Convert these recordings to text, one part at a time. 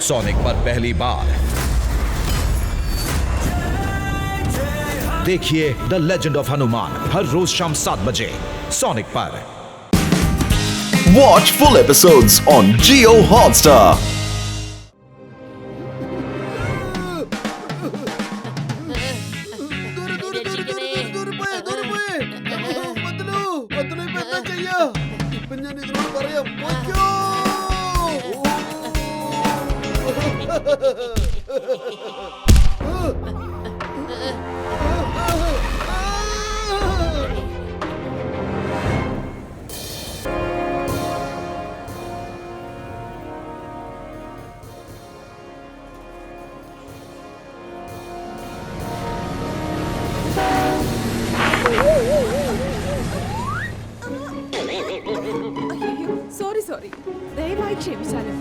Sonic पर पहली बार देखिए द लेजेंड ऑफ हनुमान हर रोज शाम 7 बजे सोनिक पर। Watch full episodes on Jio Hotstar. Sorry ദയവായി ക്ഷമിച്ചാലും.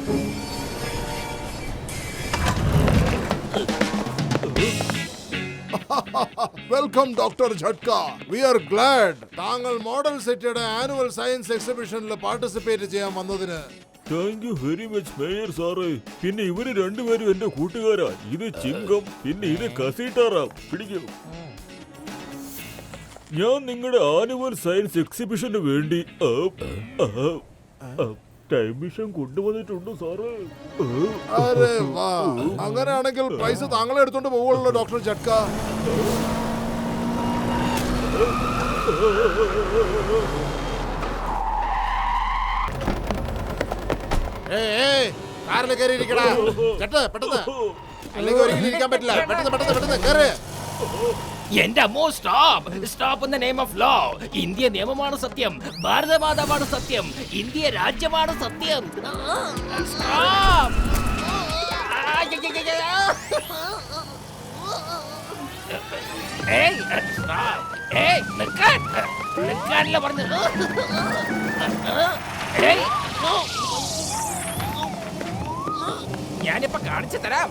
Welcome doctor Jhatka. We are glad താങ്കൾ മോഡൽ സിറ്റിയുടെ ആനുവൽ സയൻസ് എക്സിബിഷനിൽ പാർട്ടിസിപ്പേറ്റ് ചെയ്യാൻ വന്നതിന്. Thank you very much mayor സാറേ. പിന്നെ ഇവര് രണ്ടുപേരും എന്റെ കൂട്ടുകാരാ. ഇത് ചിങ്കം, പിന്നെ ഇത് കസീട്ടാറാം. പിടിക്കൂ. ഞാൻ നിങ്ങളുടെ ആനുവൽ സയൻസ് എക്സിബിഷന് വേണ്ടി ടൈം മിഷൻ കൊണ്ടുവന്നിട്ടുണ്ട് സാറേ. അരെ വാ, അങ്ങനെയാണെങ്കിൽ പ്രൈസ് താങ്കളെ എടുത്തോണ്ട് പോവുള്ളൂ ഡോക്ടർ ഝട്ക. കാറിൽ കയറി ഇരിക്കടാ. പെട്ടെന്ന് അല്ലെങ്കിൽ ഒരിക്കലും ഇരിക്കാൻ പറ്റില്ല. പെട്ടെന്ന് കയറി. എന്റെ അമ്മോ, stop in the name of law. India നിയമമാണ് സത്യം, ഭാരതമാതാവാണ് സത്യം, ഇന്ത്യ രാജ്യമാണ് സത്യം. നിൽക്കാനല്ല പറഞ്ഞു. ഞാനിപ്പോ കാണിച്ചു തരാം.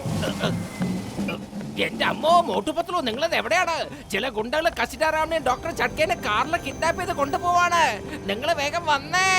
എന്റെ അമ്മോ, മോട്ടുപത്ലോ, നിങ്ങളത് എവിടെയാണ്? ചില ഗുണ്ടകൾ കസിറ്റാറാമിനെയും ഡോക്ടർ ഝട്കേനെ കാറിൽ കിഡ്നാപ്പ് ചെയ്ത് കൊണ്ടുപോവാണ്. നിങ്ങൾ വേഗം വന്നേ.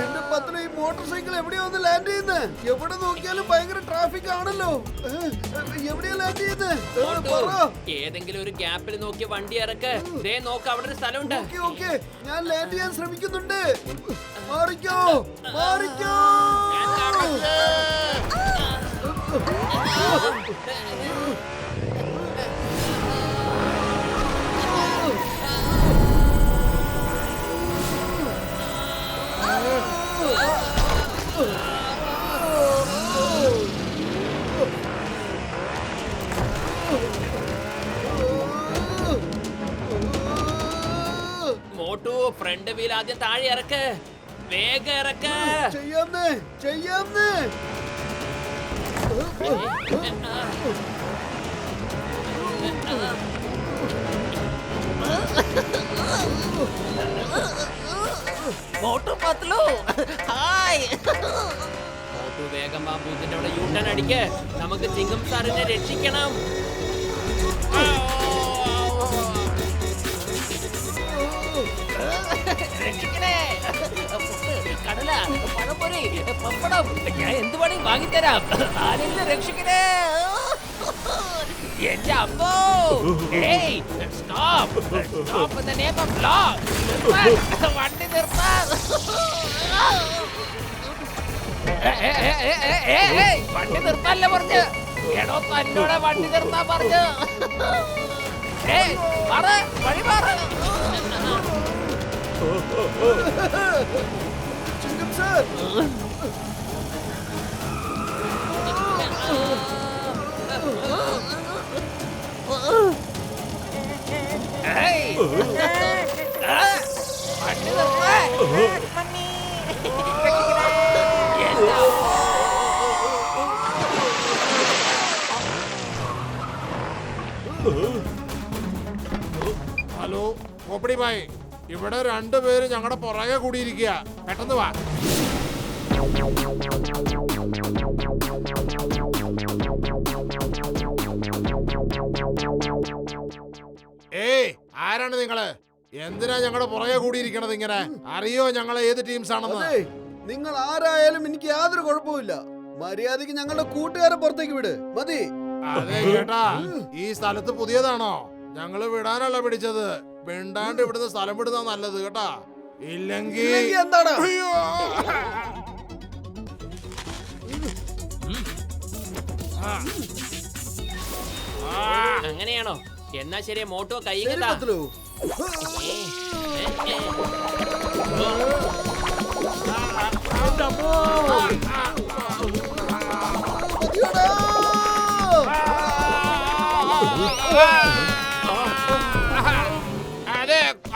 എന്റെ പത്നി ഈ മോട്ടോർ സൈക്കിൾ എവിടെയാ വന്ന് ലാൻഡ് ചെയ്യുന്നത്? എവിടെ നോക്കിയാലും ഭയങ്കര ട്രാഫിക് ആണല്ലോ. എവിടെയാ ലാൻഡ് ചെയ്യുന്നത്? ഏതെങ്കിലും ഒരു ഗ്യാപ്പിൽ നോക്കി വണ്ടി ഇറക്ക്. ദേ നോക്ക്, അവിടെ ഒരു സ്ഥലമുണ്ട്. ഓക്കേ, ഞാൻ ലാൻഡ് ചെയ്യാൻ ശ്രമിക്കുന്നുണ്ട്. മാറിക്കോ. മോട്ടു, ഫ്രണ്ട് വീൽ ആദ്യം താഴെ ഇറക്ക്. വേഗം ഇറക്ക്. ചെയ്യാം. മോട്ടു പത്ലു, ഹായ്. മോട്ടു വേഗം ആ ബൂത്തിന്റെ അവിടെ യൂട്ടേൺ അടിക്ക്. നമുക്ക് ചിങ്കം സാറിനെ രക്ഷിക്കണം. രക്ഷിക്കണേ. കടല, പഴംപൊരി, പപ്പടം, ഞാൻ എന്ത് വേണമെങ്കിൽ വാങ്ങിത്തരാം. ആരെങ്കിലും രക്ഷിക്കണേ. എന്റെ അമ്മോ. Stop in the name of law. വണ്ടി നിർത്താൻ. വണ്ടി നിർത്താനല്ലേ പറഞ്ഞു? എടോ, തന്നോടെ വണ്ടി നിർത്താൻ പറഞ്ഞു. വഴി മാറ്. ചിങ്കം സാർ, വണ്ടി നിർത്താൻ. ഭായ്, ഇവിടെ രണ്ടുപേര് ഞങ്ങളുടെ പുറകെ കൂടിയിരിക്കുക. പെട്ടെന്ന് വാ. ഏയ്, ആരാണ് നിങ്ങള്? എന്തിനാ ഞങ്ങളുടെ പുറകെ കൂടിയിരിക്കണത് ഇങ്ങനെ? അറിയോ ഞങ്ങൾ ഏത് ടീംസ് ആണെന്ന്? അതെ, നിങ്ങൾ ആരായാലും എനിക്ക് യാതൊരു കുഴപ്പമില്ല. മര്യാദക്ക് ഞങ്ങളുടെ കൂട്ടുകാരെ പുറത്തേക്ക് വിട്. മതി. അതെ കേട്ടാ, ഈ സ്ഥലത്ത് പുതിയതാണോ? ഞങ്ങള് വിടാനല്ല പിടിച്ചത്. മിണ്ടാണ്ട് ഇവിടുന്ന് സ്ഥലം വിടുന്ന നല്ലത് കേട്ടാ. ഇല്ലെങ്കിൽ ഇല്ലെങ്കിൽ എന്താണ്? അയ്യോ. അങ്ങനെയാണോ? എന്നാ ശരി, മോട്ടോ കൈ ശരി പത്ലു. മതിയോടാ.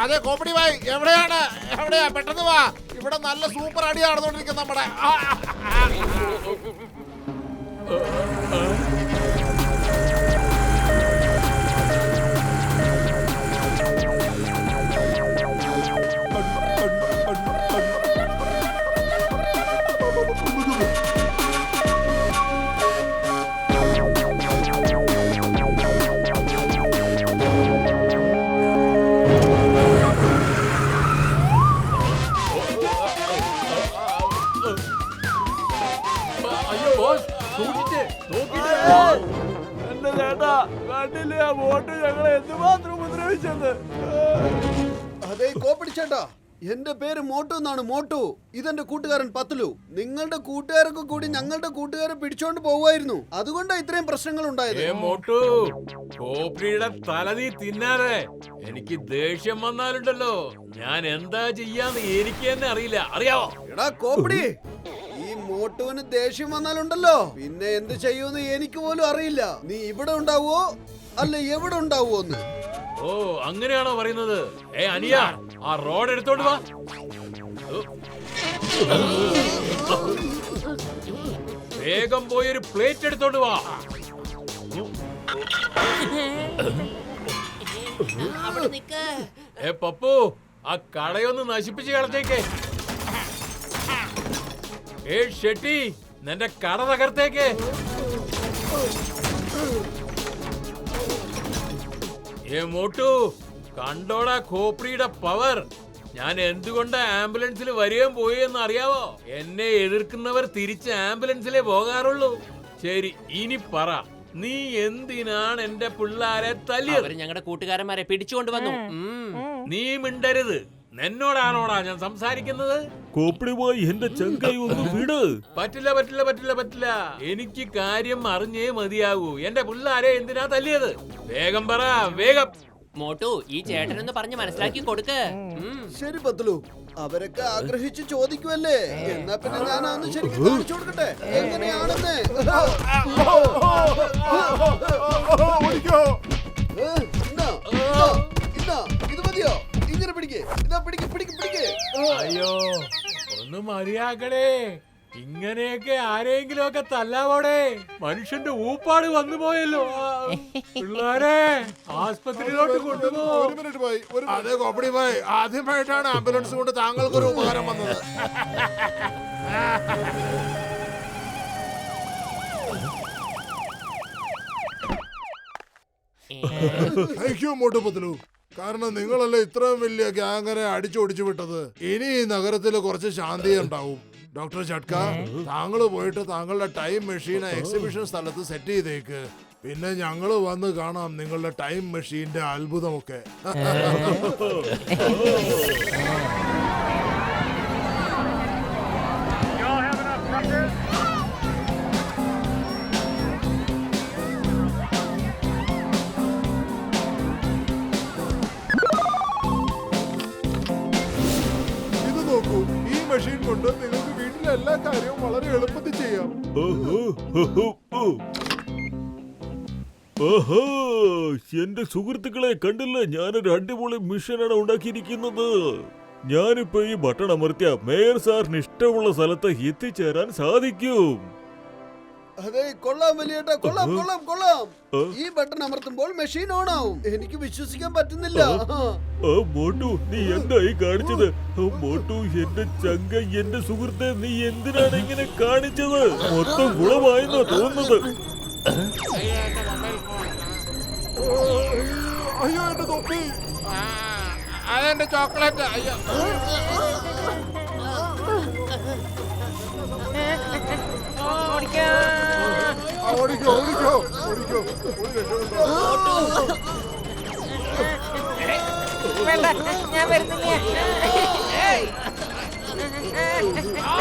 അതെ കോമഡി ഭായ്, എവിടെയാ? പെട്ടെന്ന് വാ. ഇവിടെ നല്ല സൂപ്പർ അടി നടന്നുകൊണ്ടിരിക്കും നമ്മുടെ. എന്റെ ചേട്ടാ, കണ്ടില്ലേ ആ ബോട്ട് ഞങ്ങളെ എന്തുമാത്രം ഉപദ്രവിച്ചത്? അതെ കോപ്പിടിച്ചേട്ടാ, എന്റെ പേര് മോട്ടു എന്നാണ്. മോട്ടു, ഇതെന്റെ കൂട്ടുകാരൻ പത്ലു. നിങ്ങളുടെ കൂട്ടുകാരൊക്കെ കൂടി ഞങ്ങളുടെ കൂട്ടുകാരെ പിടിച്ചോണ്ട് പോവായിരുന്നു. അതുകൊണ്ടാണ് ഇത്രയും പ്രശ്നങ്ങൾ ഉണ്ടായത്. മോട്ടു, കോപ്പിയുടെ തല നീ തിന്നാതെ. എനിക്ക് ദേഷ്യം വന്നാലുണ്ടല്ലോ, ഞാൻ എന്താ ചെയ്യാന്ന് എനിക്ക് തന്നെ അറിയില്ല. അറിയാവോ? എടാ കോപ്പിടി, ഈ മോട്ടുവിന് ദേഷ്യം വന്നാലുണ്ടല്ലോ പിന്നെ എന്ത് ചെയ്യൂന്ന് എനിക്ക് പോലും അറിയില്ല. നീ ഇവിടെ ഉണ്ടാവോ അല്ല എവിടെ ഉണ്ടാവോന്ന്. ഓ, അങ്ങനെയാണോ പറയുന്നത്? അനിയ, ആ റോഡ് എടുത്തോണ്ട് വാ. വേഗം പോയൊരു പ്ലേറ്റ് എടുത്തോണ്ട് വാ. അവിടെ നിക്ക്. പപ്പു, ആ കടയൊന്ന് നശിപ്പിച്ച് കളത്തേക്ക്. ഷെട്ടി, നിന്റെ കട തകർത്തേക്ക്. മോട്ടു, കണ്ടോടാ കോപ്രിയുടെ പവർ. ഞാൻ എന്തുകൊണ്ടാ ആംബുലൻസിൽ വരികയും പോയി എന്ന് അറിയാവോ? എന്നെ എതിർക്കുന്നവർ തിരിച്ച് ആംബുലൻസിലേ പോകാറുള്ളൂ. ശരി, ഇനി പറ, നീ എന്തിനാണ് എന്റെ പിള്ളാരെ തല്ലിയത്? അവര് ഞങ്ങളുടെ കൂട്ടുകാരന്മാരെ പിടിച്ചുകൊണ്ട് വന്നു. നീ മിണ്ടരുത്. എന്നോടാണോടാ ഞാൻ സംസാരിക്കുന്നത്? കോപ്പിടുമായി എന്റെ ചങ്കൈ ഒന്ന് വിട്. പറ്റില്ല പറ്റില്ല പറ്റില്ല പറ്റില്ല. എനിക്ക് കാര്യം അറിഞ്ഞേ മതിയാകൂ. എന്റെ പിള്ളാരെ എന്തിനാ തല്ലിയത്? വേഗം പറ, വേഗം. മോട്ടു, ഈ ചേട്ടനൊന്ന് പറഞ്ഞ് മനസ്സിലാക്കി കൊടുക്ക്. ശരി പത്ലു, അവരൊക്കെ ആഗ്രഹിച്ച് ചോദിക്കുമല്ലേ, എന്നാ പിന്നെ ഞാൻ അന്ന് ശരിക്കും കാണിച്ചു കൊടുക്കട്ടെ എങ്ങനെയാണെന്ന്. ഇത് മതിയോ? ഇങ്ങനെ പിടിക്കേ, ഇതാ പിടിക്ക് പിടിക്ക് പിടിക്ക്. അയ്യോ, ഒന്ന് മതിയാക്കണേ. ഇങ്ങനെയൊക്കെ ആരെങ്കിലും ഒക്കെ തല്ലാവോടെ? മനുഷ്യന്റെ ഊപ്പാട് വന്നു പോയല്ലോ. പിള്ളേരെ ആസ്പത്രിയിലോട്ട് കൊണ്ടുപോകും. ഒരു മിനിറ്റ് ഭായ്. അതെ കോമഡി ഭായ്, ആദ്യമായിട്ടാണ് ആംബുലൻസ് കൊണ്ട് താങ്കൾക്കൊരു ഉപകാരം വന്നത്. Thank you Motu Patlu. കാരണം നിങ്ങളല്ലേ ഇത്രയും വലിയ ഗ്യാങ്ങിനെ അടിച്ചോടിച്ചു വിട്ടത്. ഇനി ഈ നഗരത്തിൽ കുറച്ച് ശാന്തി ഉണ്ടാവും. ഡോക്ടർ ചട്ക, താങ്കൾ പോയിട്ട് താങ്കളുടെ ടൈം മെഷീൻ എക്സിബിഷൻ സ്ഥലത്ത് സെറ്റ് ചെയ്തേക്ക്. പിന്നെ ഞങ്ങള് വന്ന് കാണാം നിങ്ങളുടെ ടൈം മെഷീന്റെ അത്ഭുതമൊക്കെ. ഇത് നോക്കൂ, ഈ മെഷീൻ കൊണ്ട് നിങ്ങൾക്ക് വീട്ടിലെ എല്ലാ കാര്യവും വളരെ എളുപ്പത്തിൽ ചെയ്യാം. ഓഹോ, എന്റെ സുഹൃത്തുക്കളെ കണ്ടില്ല, ഞാനൊരു അടിപൊളി മിഷനാണ് ഉണ്ടാക്കിയിരിക്കുന്നത്. ഞാനിപ്പോ ഈ ബട്ടൺ അമർത്തിയ മേയർ സാറിന് ഇഷ്ടമുള്ള സ്ഥലത്ത് എത്തിച്ചേരാൻ സാധിക്കും. അതെ കൊള്ളാം വലിയേട്ടാ, കൊള്ളാം കൊള്ളാം കൊള്ളാം. ഈ ബട്ടൺ അമർത്തുമ്പോൾ മെഷീൻ ഓൺ ആവും. എനിക്ക് വിശ്വസിക്കാൻ പറ്റുന്നില്ല. മോട്ടു നീ എന്തായി കാണിച്ചത്? മോട്ടു എന്റെ ചങ്ക, എന്റെ സുഹൃത്തെ, നീ എന്തിനാണ് ഇങ്ങനെ കാണിച്ചത്? മൊത്തം ഗുണമായെന്നാ തോന്നുന്നത്. അയ്യോ എന്റെ തൊപ്പി. അതെന്റെ ചോക്ലേറ്റ്. അയ്യോ ഓടിക്കോ ഓടിക്കോ ഓടിക്കോ. വേണ്ട, ഞാൻ വരുന്നില്ല.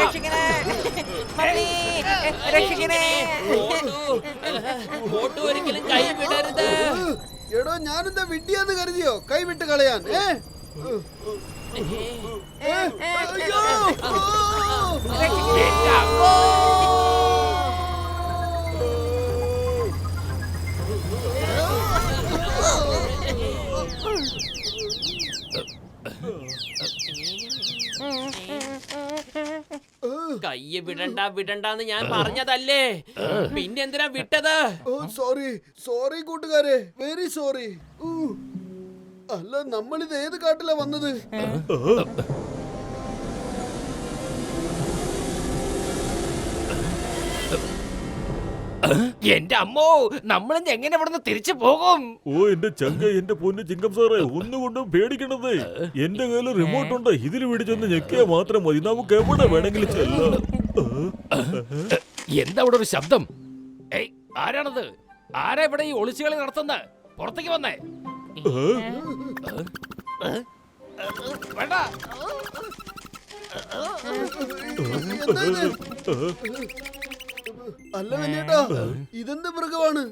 രക്ഷിക്കണേ, മമ്മി, രക്ഷിക്കണേ. മോട്ടു ഒരിക്കലും കൈ വിടരുത്. എടോ ഞാനെന്താ വിഡ്ഢിയാന്ന് കരുതിയോ കൈ വിട്ട് കളയാൻ? അയ്യോ! എന്റെ അമ്മോ. കയ്യ് വിടണ്ട വിടണ്ടെന്ന് ഞാൻ പറഞ്ഞതല്ലേ, പിന്നെന്തിനാ വിട്ടത്? സോറി സോറി കൂട്ടുകാരെ, വെരി സോറി. അല്ല നമ്മളിത് ഏത് കാട്ടിലാ വന്നത്? എന്റെ അമ്മോ, നമ്മളിന്ന് എങ്ങനെ ഇവിടുന്ന് തിരിച്ചു പോകും? ഓ എന്റെ ചങ്ക, എന്റെ പൊന്ന് ചിങ്കം സാറേ, ഒന്നുകൊണ്ടും പേടിക്കണത്. എന്റെ കയ്യിൽ റിമോട്ട് ഉണ്ട്. ഇതിൽ പിടിച്ചൊന്ന് ഞെക്കിയാ മാത്രം മതി, നമുക്ക് എവിടെ വേണമെങ്കിലും ചെല്ലാം. എന്താ ഇവിടെ ഒരു ശബ്ദം? ഏയ്, ആരാണത്? ആരാ ഇവിടെ ഈ ഒളിച്ചുകളി നടത്തുന്നത്? പുറത്തേക്ക് വന്നേ. വേണ്ട. അല്ല വലിയേട്ടാ, ഇതെന്ത് മൃഗമാണ്?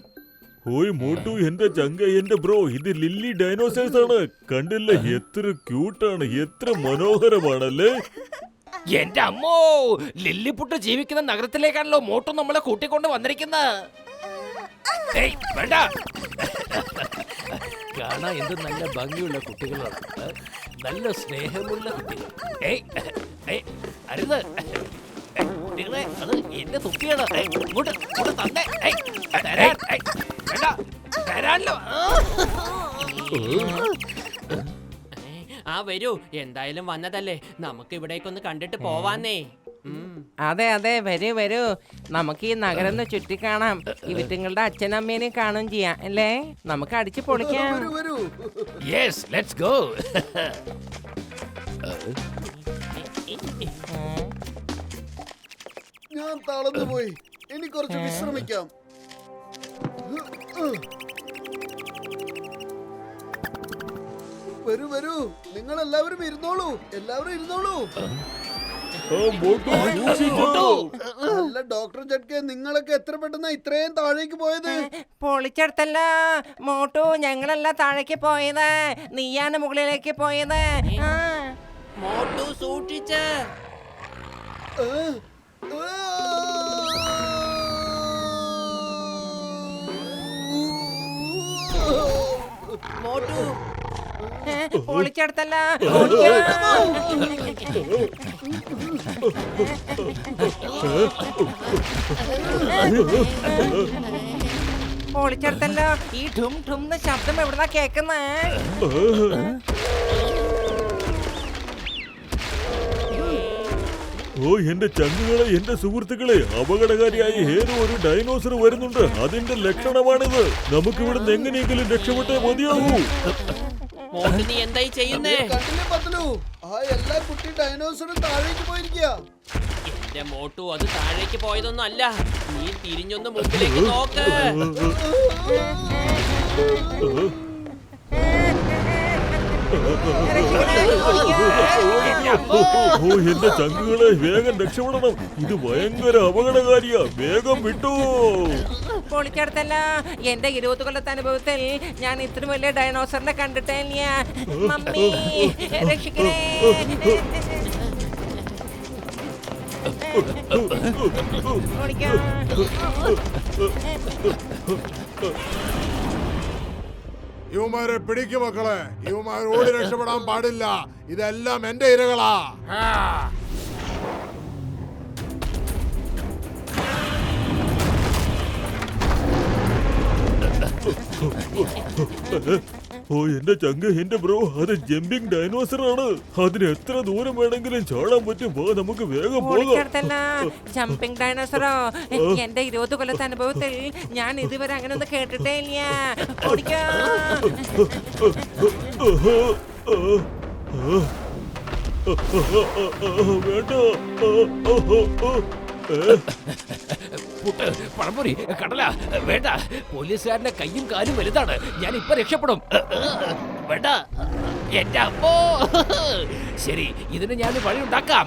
ഓയ് മോട്ടു, എന്റെ ചങ്ക, എന്റെ ബ്രോ, ഇത് ലില്ലി ഡൈനോസേഴ്സ് ആണ്. കണ്ടില്ല, എത്ര ക്യൂട്ടാണ്, എത്ര മനോഹരമാണല്ലേ? എന്റെ അമ്മോ, ലില്ലിപുട്ട് ജീവിക്കുന്ന നഗരത്തിലേക്കാണല്ലോ മോട്ടു നമ്മളെ കൂട്ടിക്കൊണ്ട് വന്നിരിക്കുന്നത്. ഏയ്, വേണ്ട. കാണാൻ എന്ത് നല്ല ഭംഗിയുള്ള കുട്ടികളാണ്, നല്ല സ്നേഹമുള്ള കുട്ടികൾ. ഏയ് ഏയ്, അരുത്. നിങ്ങളെ അത് എന്റെ തുക്കിയാണ്. ഇങ്ങോട്ട് ഇങ്ങോട്ട് തന്നെ. തരാൻ. വേണ്ട, തരാനല്ലോ. ആ വരൂ, എന്തായാലും വന്നതല്ലേ, നമുക്ക് ഇവിടേക്കൊന്ന് കണ്ടിട്ട് പോവാന്നേ. അതെ അതെ, വരൂ വരൂ, നമുക്ക് ഈ നഗരം ഒന്ന് ചുറ്റിക്കാണാം. ഇവറ്റുങ്ങളുടെ അച്ഛനമ്മേനെ കാണുകയും ചെയ്യാം അല്ലേ? നമുക്ക് അടിച്ചു പൊളിക്കാം. വരൂ വരൂ. Yes, let's go. ഞാൻ തളർന്നു പോയി, ഇനി കുറച്ച് വിശ്രമിക്കാം. വരൂ വരൂ, നിങ്ങൾ എല്ലാവരും ഇരുന്നോളൂ, എല്ലാവരും ഇരുന്നോളൂ. അല്ല ഡോക്ടർ ജഡ്കെ, നിങ്ങളൊക്കെ എത്ര പെട്ടെന്നാ ഇത്രയും താഴേക്ക് പോയത്? പൊളിച്ചെടുത്തല്ല മോട്ടു, ഞങ്ങളല്ല താഴേക്ക് പോയത്, നീയാണ് മുകളിലേക്ക് പോയത്. മോട്ടു സൂക്ഷിച്ച്. മോട്ടു പൊളിച്ചെടുത്തല്ല. പൊളിച്ചെടുത്തല്ലോ. ഈ ഠും ഠും ശബ്ദം എവിടുന്നാ കേക്കുന്നേ? ഓ എന്റെ ചങ്ങുകളെ, എന്റെ സുഹൃത്തുക്കളെ, അപകടകാരിയായി ഏതോ ഒരു ഡൈനോസർ വരുന്നുണ്ട്. അതിന്റെ ലക്ഷണമാണിത്. നമുക്ക് ഇവിടുന്ന് എങ്ങനെയെങ്കിലും രക്ഷപ്പെട്ടേ മതിയാവൂ. മോട്ടു, നീ എന്തായി ചെയ്യുന്നേ? കണ്ടില്ലേ പത്തലു, ആ എല്ലാ കുട്ടി ഡൈനോസറും താഴേക്ക് പോയിരിക്കുക. എന്റെ മോട്ടു, അത് താഴേക്ക് പോയതൊന്നും അല്ല. നീ തിരിഞ്ഞൊന്ന് മുമ്പിലേക്ക് നോക്ക്. ഓ എന്റെ ചങ്കുകളെ, വേഗം രക്ഷപ്പെടണം. ഇത് ഭയങ്കര അപകടകാരിയാ. വേഗം വിട്ടു. പൊളിച്ചെടുത്തല്ല. എന്റെ 20 കൊല്ലത്തെ അനുഭവത്തിൽ ഞാൻ ഇത്ര വലിയ ഡൈനോസറിനെ കണ്ടിട്ടേ ഇല്ല. മമ്മി, രക്ഷിക്കണേ. ഇവന്മാരെ പിടിക്കും മക്കളെ, ഇവന്മാർ ഓടി രക്ഷപ്പെടാൻ പാടില്ല. ഇതെല്ലാം എന്റെ ഇരകളാ. ഓ എന്റെ ചങ്ക എന്റെ ബ്രോ അത് ജമ്പിങ് ഡൈനോസർ ആണ്. അതിന് എത്ര ദൂരം വേണമെങ്കിലും ചാടാൻ പറ്റും. വാ നമുക്ക് വേഗം പോകാം. പൊളിക്കടത്തല്ല ജമ്പിംഗ് ഡൈനോസറോ. എന്റെ 20 കൊല്ലത്തെ അനുഭവത്തിൽ ഞാൻ ഇതുവരെ അങ്ങനെ ഒന്നും കേട്ടിട്ടേ ഇല്ല. ഓടിക്കോ. വേണ്ട. പുട്ട് പഴംപൊരി കടല വേണ്ട. പോലീസുകാരന്റെ കയ്യും കാലും വലുതാണ്. ഞാൻ ഇപ്പൊ രക്ഷപ്പെടും. വേണ്ട എന്റെ അമ്മോ. ശരി ഇതിന് ഞാൻ വഴി ഉണ്ടാക്കാം.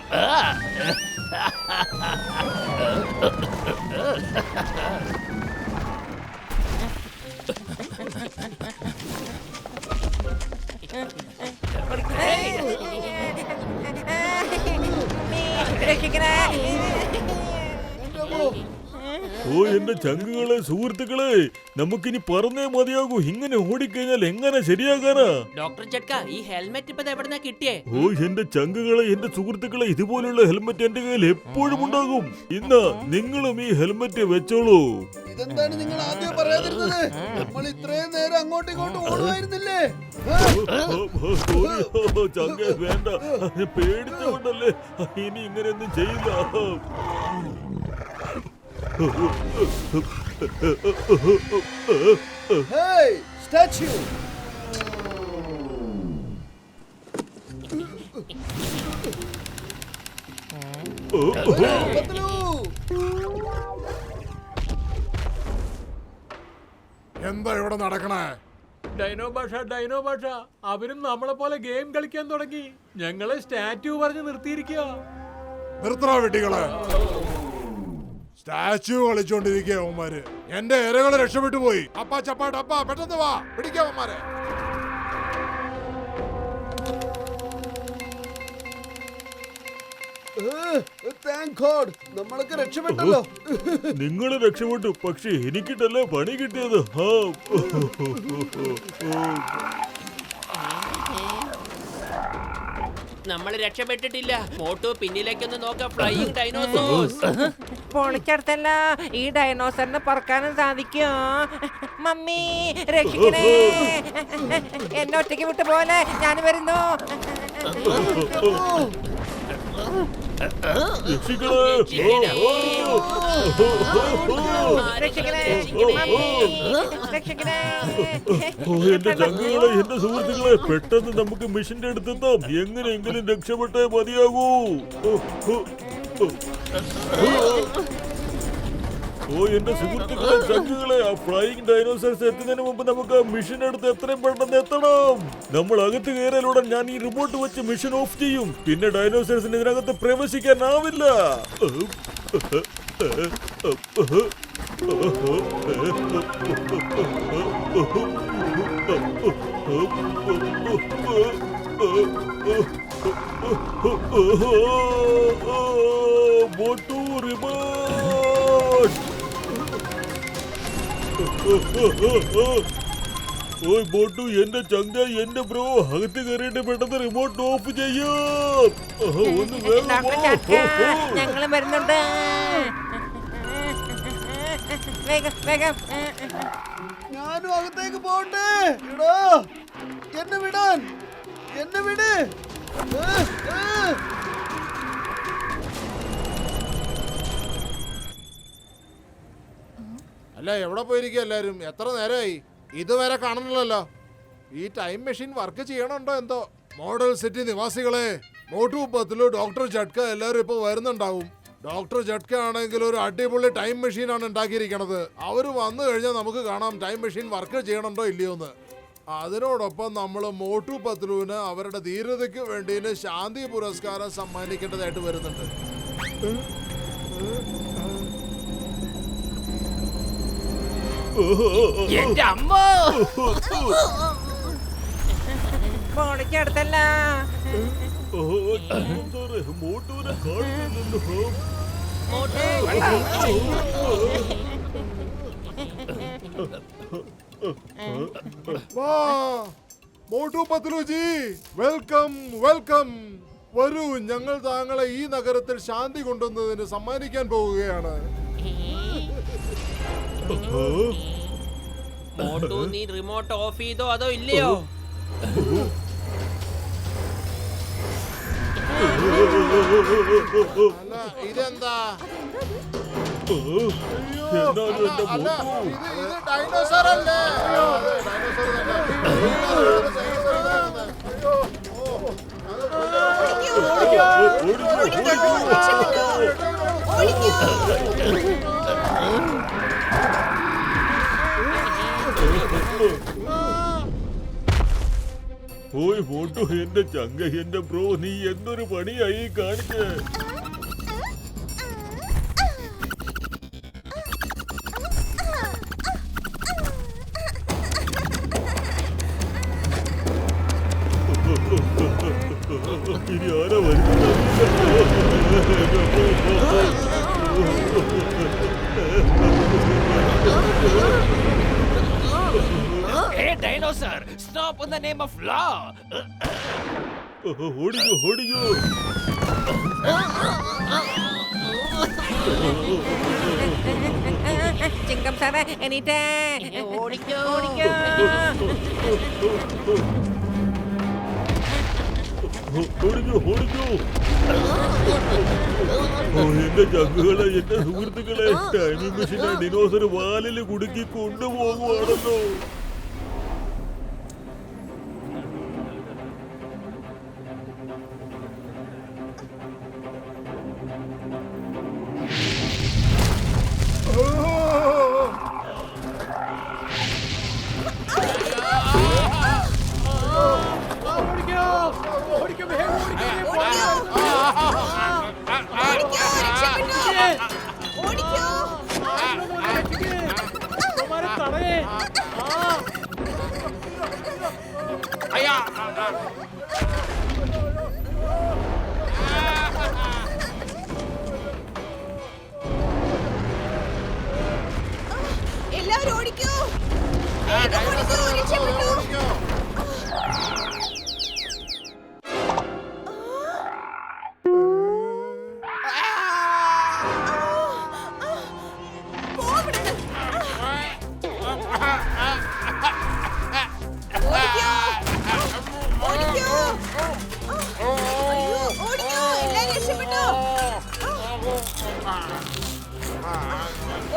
രക്ഷിക്കണേ. ഓ എന്റെ ചങ്കുകളെ സുഹൃത്തുക്കളെ നമുക്കിനി പറഞ്ഞേ മതിയാകൂ. ഇങ്ങനെ ഓടിക്കഴിഞ്ഞാൽ എങ്ങനെ ശരിയാകാനാ? ഡോക്ടർ ചട്ക ഈ ഹെൽമെറ്റ് ഇപ്പൊ എവിടുന്നാ കിട്ടിയേ? ഓ എന്റെ ചങ്കുകളെ എന്റെ സുഹൃത്തുക്കളെ ഇതുപോലുള്ള ഹെൽമെറ്റ് എന്റെ കയ്യിൽ എപ്പോഴും ഉണ്ടാകും. ഇന്ന് നിങ്ങളും ഈ ഹെൽമെറ്റ് വെച്ചോളൂ. ഇതെന്താണ് നിങ്ങൾ ആദ്യം പറയാതിരുന്നത്? നമ്മൾ ഇത്രയും നേരം അങ്ങോട്ടും ഇങ്ങോട്ടും ഓടുമായിരുന്നില്ലേ? ചങ്ക വേണ്ട, പേടിച്ചുകൊണ്ടല്ലേ. ഇനി ഇങ്ങനെയൊന്നും ചെയ്യില്ല. Hey, statue! പത്ലു! എന്താ ഇവിടെ നടക്കണേ? ഡൈനോ ഭാഷ അവരും നമ്മളെ പോലെ ഗെയിം കളിക്കാൻ തുടങ്ങി. ഞങ്ങളെ സ്റ്റാറ്റ്യൂ പറഞ്ഞ് നിർത്തിയിരിക്കുക. നിർത്തണ വെട്ടികളെ. സ്റ്റാച്യു കളിച്ചോണ്ടിരിക്കുക അവന്മാര്. എന്റെ ഇരകള് രക്ഷപ്പെട്ടു പോയി. അപ്പാ ചപ്പാ ഡപ്പാ പെട്ടെന്ന് വാ പിടിക്കാം അവന്മാരെ. Thank God, നമ്മളൊക്കെ രക്ഷപ്പെട്ടല്ലോ. നിങ്ങൾ രക്ഷപ്പെട്ടു, പക്ഷെ എനിക്കിട്ടല്ലേ പണി കിട്ടിയത്. നമ്മൾ രക്ഷപ്പെട്ടിട്ടില്ല. മോട്ടു പിന്നിലേക്കൊന്ന് നോക്കാം. ഫ്ലൈയിങ് ഡൈനോസോഴ്സ്. പൊളിക്കടത്തല്ല ഈ ഡൈനോസറിന് പറക്കാനും സാധിക്കോ? മമ്മി രക്ഷിക്കണേ. എന്നെ ഒറ്റയ്ക്ക് വിട്ടു പോലെ ഞാൻ വരുന്നു. എന്റെ ചങ്കുകളെ എന്റെ സുഹൃത്തുക്കളെ പെട്ടെന്ന് നമുക്ക് മിഷന്റെ അടുത്തെത്താം. എങ്ങനെയെങ്കിലും രക്ഷപ്പെട്ടേ മതിയാകൂ. ഓ എന്റെ സുഹൃത്തുക്കളെ ചങ്കുകളെ ആ ഫ്ലൈയിങ് ഡൈനോസർസ് എത്തുന്നതിന് മുമ്പ് നമുക്ക് മിഷൻ അടുത്ത് എത്രയും പെട്ടെന്ന് എത്തണം. നമ്മൾ അകത്ത് കയറിയാലുടൻ ഞാൻ ഈ റിമോട്ട് വെച്ച് മിഷൻ ഓഫ് ചെയ്യും. പിന്നെ ഡൈനോസർസിന് ഇതിനകത്ത് പ്രവേശിക്കാനാവില്ല. മോട്ടു റിമോട്ട്. ഓയ് മോട്ടു എന്റെ ചങ്ക എന്റെ ബ്രോ അകത്ത് കയറിയിട്ട് പെട്ടെന്ന് റിമോട്ട് ഓഫ് ചെയ്യാം. ഒന്ന് ഞങ്ങളും വരുന്നുണ്ട്. വേഗം. ഞാനും അകത്തേക്ക് പോകണ്ടേ? എടോ എന്നെ വിടാൻ, എന്നെ വിട്. അല്ല എവിടെ പോയിരിക്കുക എല്ലാരും? എത്ര നേരമായി? ഇതുവരെ കാണണല്ലോ. ഈ ടൈം മെഷീൻ വർക്ക് ചെയ്യണുണ്ടോ എന്തോ? മോഡൽ സിറ്റി നിവാസികളെ, മോട്ടു പത്ലു ഡോക്ടർ ജട്ക എല്ലാവരും ഇപ്പൊ വരുന്നുണ്ടാവും. ഡോക്ടർ ജട്ക ആണെങ്കിൽ ഒരു അടിപൊളി ടൈം മെഷീൻ ആണ് ഉണ്ടാക്കിയിരിക്കണത്. അവര് വന്നു കഴിഞ്ഞാൽ നമുക്ക് കാണാം ടൈം മെഷീൻ വർക്ക് ചെയ്യണുണ്ടോ ഇല്ലയോ എന്ന്. അതിനോടൊപ്പം നമ്മൾ മോട്ടു പത്ലുവിന് അവരുടെ ധീരതയ്ക്ക് വേണ്ടി ശാന്തി പുരസ്കാരം സമ്മാനിക്കേണ്ടതായിട്ട് വരുന്നുണ്ട്. എന്റെ അമ്മ. പൊളിക്കടത്തല്ല മോട്ടുവിനെ കാണുന്നുണ്ടോ? Motu Patlu G welcome welcome. വരൂ, ഞങ്ങൾ താങ്കളെ ഈ നഗരത്തിൽ ശാന്തി കൊണ്ടുവന്നതിന് സമ്മാനിക്കാൻ പോവുകയാണ്. മോട്ടു നീ റിമോട്ട് ഓഫ് ചെയ്തോ അതോ ഇല്ലയോ? അല്ല ഇതെന്താ? എന്നാലും എന്റെ അല്ല മോട്ടു ഇത് ഡൈനോസർ അല്ലേ? ഡൈനോസർ തന്നെ. ഓയ് മോട്ടു എന്റെ ചങ്ക എന്റെ ബ്രോ നീ എന്തൊരു പണിയായി കാണിച്ചേ. ഇനി ആരാ വരുന്നത്? Hey, dinosaur! Stop in the name of law! ഓടിക്കോ ഓടിക്കോ. ചിങ്കം സാറേ എണീറ്റേ. ഓടിക്കോ. ഓടിക്കോ. ഓടിക്കോ ഓടിക്കോ. ഓ എന്റെ ചങ്കുകളെ എന്റെ സുഹൃത്തുക്കളെ ടൈമിംഗ് മെഷീനെ ഡിനോസർ വാലില് കുടുക്കി കൊണ്ടുപോകുവാണല്ലോ. എല്ലാവരും ഓടിക്കോ. വേഗം ഓടിക്കോ, രക്ഷപ്പെട്ടു.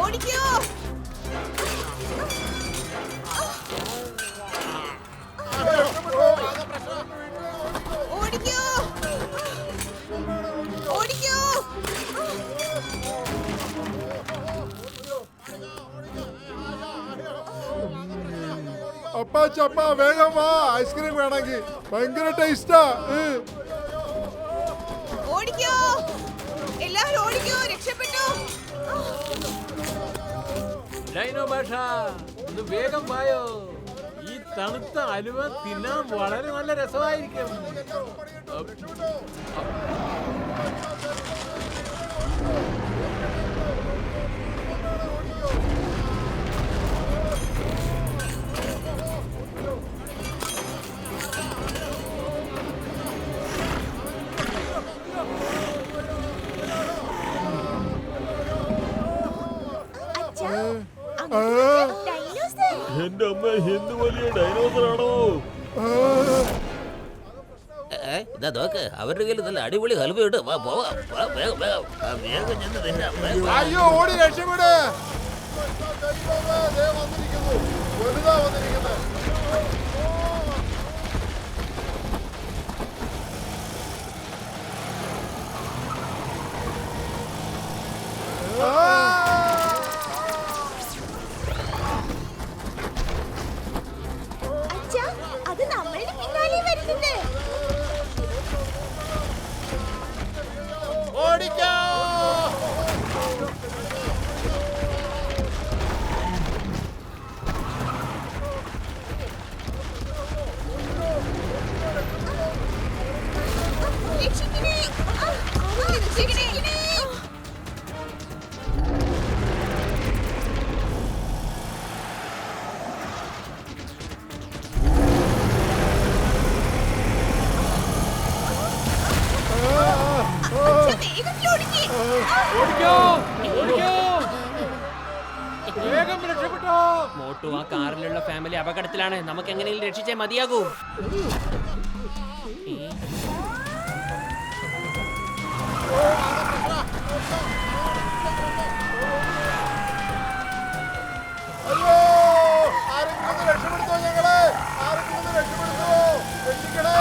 ഓടിക്കോ. ഓടിക്കോ. ഓടിക്കോ. അപ്പാ ചപ്പ വേഗം വാ, ഐസ്ക്രീം വേണമെങ്കിൽ ഭയങ്കര ടേസ്റ്റാ. ഓടിക്കോ. എല്ലാവരും ഓടിക്കോ, രക്ഷപ്പെട്ടു. ഡൈനോ ഭാഷ ഒന്ന് വേഗം വായോ. ഈ തണുത്ത അലുവ തിന്നാൻ വളരെ നല്ല രസമായിരിക്കും. എന്റെ അമ്മ എന്ത് വലിയ ഡൈനോസർ ആണോ? ഇതാ നോക്ക്, അവരുടെ കയ്യിൽ നല്ല അടിപൊളി ഹൽവയുണ്ട്. വാ പോവാം, വാ, വേഗം വേഗം. ആ, വേഗം ചെന്ന് തിന്നാം. അയ്യോ ഓടി രക്ഷപ്പെട്. വന്നിരിക്കുന്നു, വലുതാ വന്നിരിക്കുന്നത്. അത് നമ്മളുടെ പിന്നാലെ വരുന്നുണ്ട്. ഓടിക്കോ. രക്ഷിക്കണേ. രക്ഷിക്കണേ. വേഗത്തിൽ ഓടിക്കേ. ഓടിക്കോ ഓടിക്കോ. വേഗം രക്ഷപ്പെട്ടോ. മോട്ടു ആ കാറിലുള്ള ഫാമിലി അപകടത്തിലാണ്. നമുക്ക് എങ്ങനെയും രക്ഷിച്ചേ മതിയാകൂ. അയ്യോ, ആരെങ്കിലും ഒന്ന് രക്ഷപ്പെടുത്തോ ഞങ്ങളെ, ആരെങ്കിലും ഒന്ന് രക്ഷപ്പെടുത്തോ, രക്ഷിക്കണേ,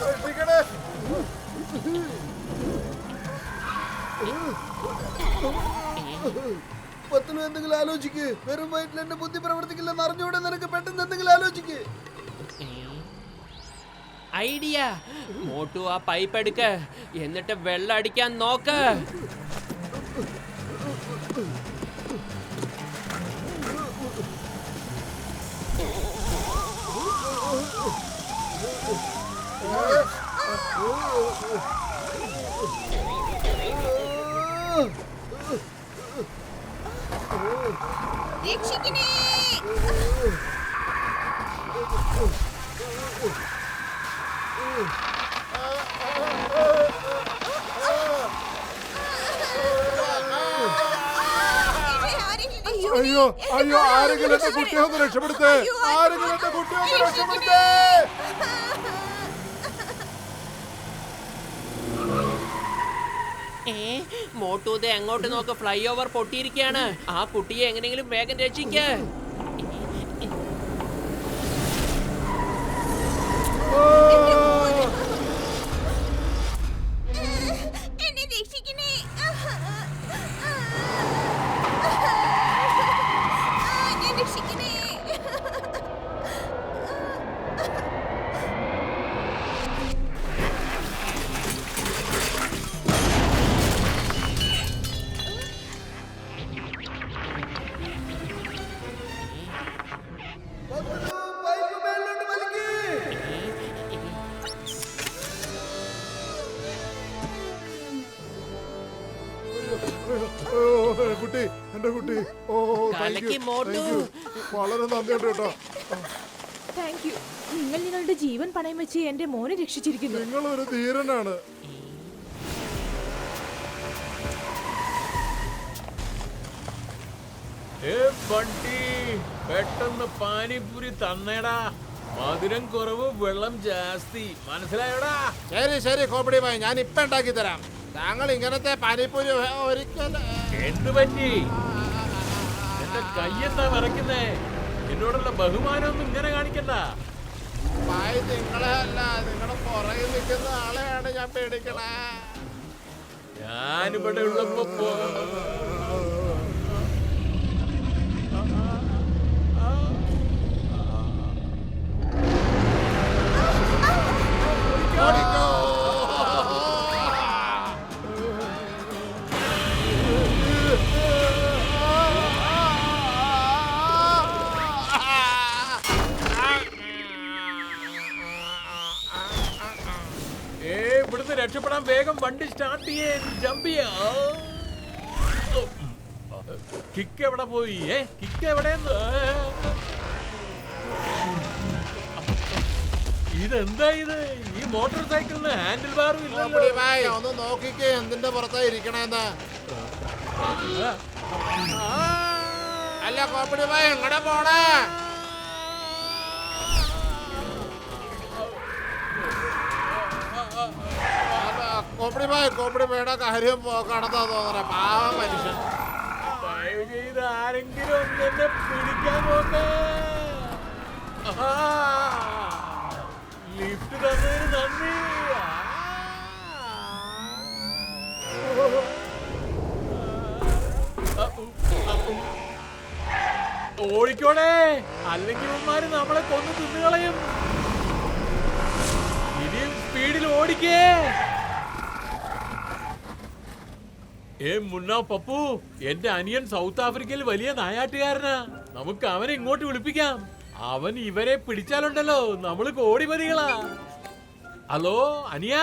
രക്ഷിക്കണേ. പത്തിലും എന്തെങ്കിലും ആലോചിക്ക്. വെറും വയറ്റിൽ എന്റെ ബുദ്ധി പ്രവർത്തിക്കില്ലെന്ന് അറിഞ്ഞൂടെ നിനക്ക്? പെട്ടെന്ന് എന്തെങ്കിലും ആലോചിക്ക്. ഐഡിയ. മോട്ടു ആ പൈപ്പ് എടുക്ക്, എന്നിട്ട് വെള്ളം അടിക്കാൻ നോക്ക്. രക്ഷിക്കണേ. അയ്യോ അയ്യോ, ആരെങ്കിലും എന്റെ കുട്ടിയെ ഒന്ന് രക്ഷപ്പെടുത്തേ, ആരെങ്കിലും എന്റെ കുട്ടിയെ ഒന്ന് രക്ഷപ്പെടുത്തേ. മോട്ടു ദേ അങ്ങോട്ട് നോക്ക്, ഫ്ലൈ ഓവർ പൊട്ടിയിരിക്കുകയാണ്. ആ കുട്ടിയെ എങ്ങനെയെങ്കിലും വേഗം രക്ഷിക്ക്. എന്നെ രക്ഷിക്കണേ. എന്നെ രക്ഷിക്കണേ. പൈപ്പ് മേലോട്ട് വലിക്ക്. കുട്ടി, എന്റെ കുട്ടി. ഓ, താങ്ക് യു, കലക്കി മോട്ടു. Thank you. വളരെ നന്ദിയുണ്ട് കേട്ടോ. Thank you. നിങ്ങൾ നിങ്ങളുടെ ജീവൻ പണയം വെച്ച് എന്റെ മോനെ രക്ഷിച്ചിരിക്കുന്നു. നിങ്ങളൊരു ധീരനാണ്. ബണ്ടി, പെട്ടെന്ന് പാനിപ്പൂരി തന്നേടാ. മധുരം കുറവ്, വെള്ളം ജാസ്തി, മനസ്സിലായോടാ? ശരി ശരി കോമഡി ഭായി, ഞാൻ ഇപ്പൊ ഉണ്ടാക്കി തരാം. താങ്കൾ ഇങ്ങനത്തെ പാനിപ്പൂരി ഒരിക്കലും. എന്ത് പറ്റി? എന്റെ കയ്യെന്താ വിറയ്ക്കുന്നേ? എന്നോടുള്ള ബഹുമാനമൊന്നും ഇങ്ങനെ കാണിക്കണ്ട. ഭായി, നിങ്ങളെ അല്ല, നിങ്ങളുടെ പുറകിൽ നിൽക്കുന്ന ആളെയാണ് ഞാൻ പേടിക്കണേ. ഞാനിവിടെ ഉള്ളപ്പോ ഇവിടുന്ന് രക്ഷപ്പെടാൻ വേഗം വണ്ടി സ്റ്റാർട്ട് ചെയ്യേ, ജമ്പ് ചെയ്യാ. കിക്ക് എവിടെ പോയി? കിക്ക് എവിടെയെന്ന്? ഇതെന്താ ഇത്? ഈ മോട്ടോർ സൈക്കിളിന് ഹാൻഡിൽ ബാറും ഇല്ലല്ലോ. ഒന്ന് നോക്കിക്കേ, എന്തിന്റെ പുറത്താ ഇരിക്കണേന്ന്. അല്ല കോപ്പടി ഭായി, എങ്ങടെ പോണേ? കോപ്പടി ഭായിയുടെ കാര്യം പോക്കാണെന്നാ തോന്നണേ. പാവം മനുഷ്യൻ. ദയവ് ചെയ്ത് ആരെങ്കിലും ഒന്ന് എന്നെ പിടിക്കാൻ നോക്കേ. ലിഫ്റ്റ് തന്നതിന് നന്ദി. ഓടിക്കോടെ, അല്ലെങ്കിൽ ഇവന്മാര് നമ്മളെ കൊന്നു തിന്നുകളയും. ഇനിയും സ്പീഡിൽ ഓടിക്കേ. മുന്ന പപ്പു, എന്റെ അനിയൻ സൗത്ത് ആഫ്രിക്കയിൽ വലിയ നായാട്ടുകാരനാ. നമുക്ക് അവനെ ഇങ്ങോട്ട് വിളിപ്പിക്കാം. അവൻ ഇവരെ പിടിച്ചാലുണ്ടല്ലോ നമ്മള് കോടിപതികളാ. ഹലോ അനിയ.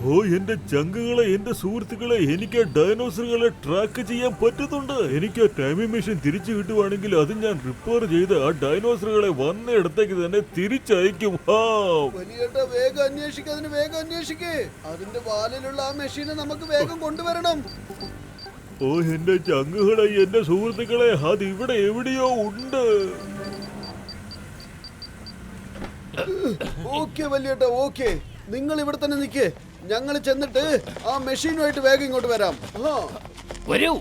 ഓ എന്റെ ചങ്കുകളെ, എന്റെ സുഹൃത്തുക്കളെ, എനിക്ക് ഡൈനോസറുകളെ ട്രാക്ക് ചെയ്യാൻ പറ്റുന്നുണ്ട്. എനിക്ക് ടൈമിംഗ് മെഷീൻ തിരിച്ചു കിട്ടുവാണെങ്കിൽ അത് ഞാൻ റിപ്പയർ ചെയ്ത് ആ ഡൈനോസറുകളെ വന്ന ഇടത്തേക്ക് തന്നെ തിരിച്ചയക്കും. വലിയേട്ടാ വേഗം അന്വേഷിക്കുക, അതിന് വേഗം അന്വേഷിക്കേ. അതിന്റെ വാലിലുള്ള ആ മെഷീനെ നമുക്ക് വേഗം കൊണ്ടുവരണം. ഓ എന്റെ ചങ്കുകളെ, എന്റെ സുഹൃത്തുക്കളെ, അത് ഇവിടെ എവിടെയോ ഉണ്ട്. ഓക്കെ വലിയേട്ടാ, ഓക്കെ. നിങ്ങൾ ഇവിടെ തന്നെ നിൽക്കേ, ഞങ്ങൾ ചെന്നിട്ട് ആ മെഷീനുമായിട്ട് വേഗം ഇങ്ങോട്ട് വരാം. വരൂ.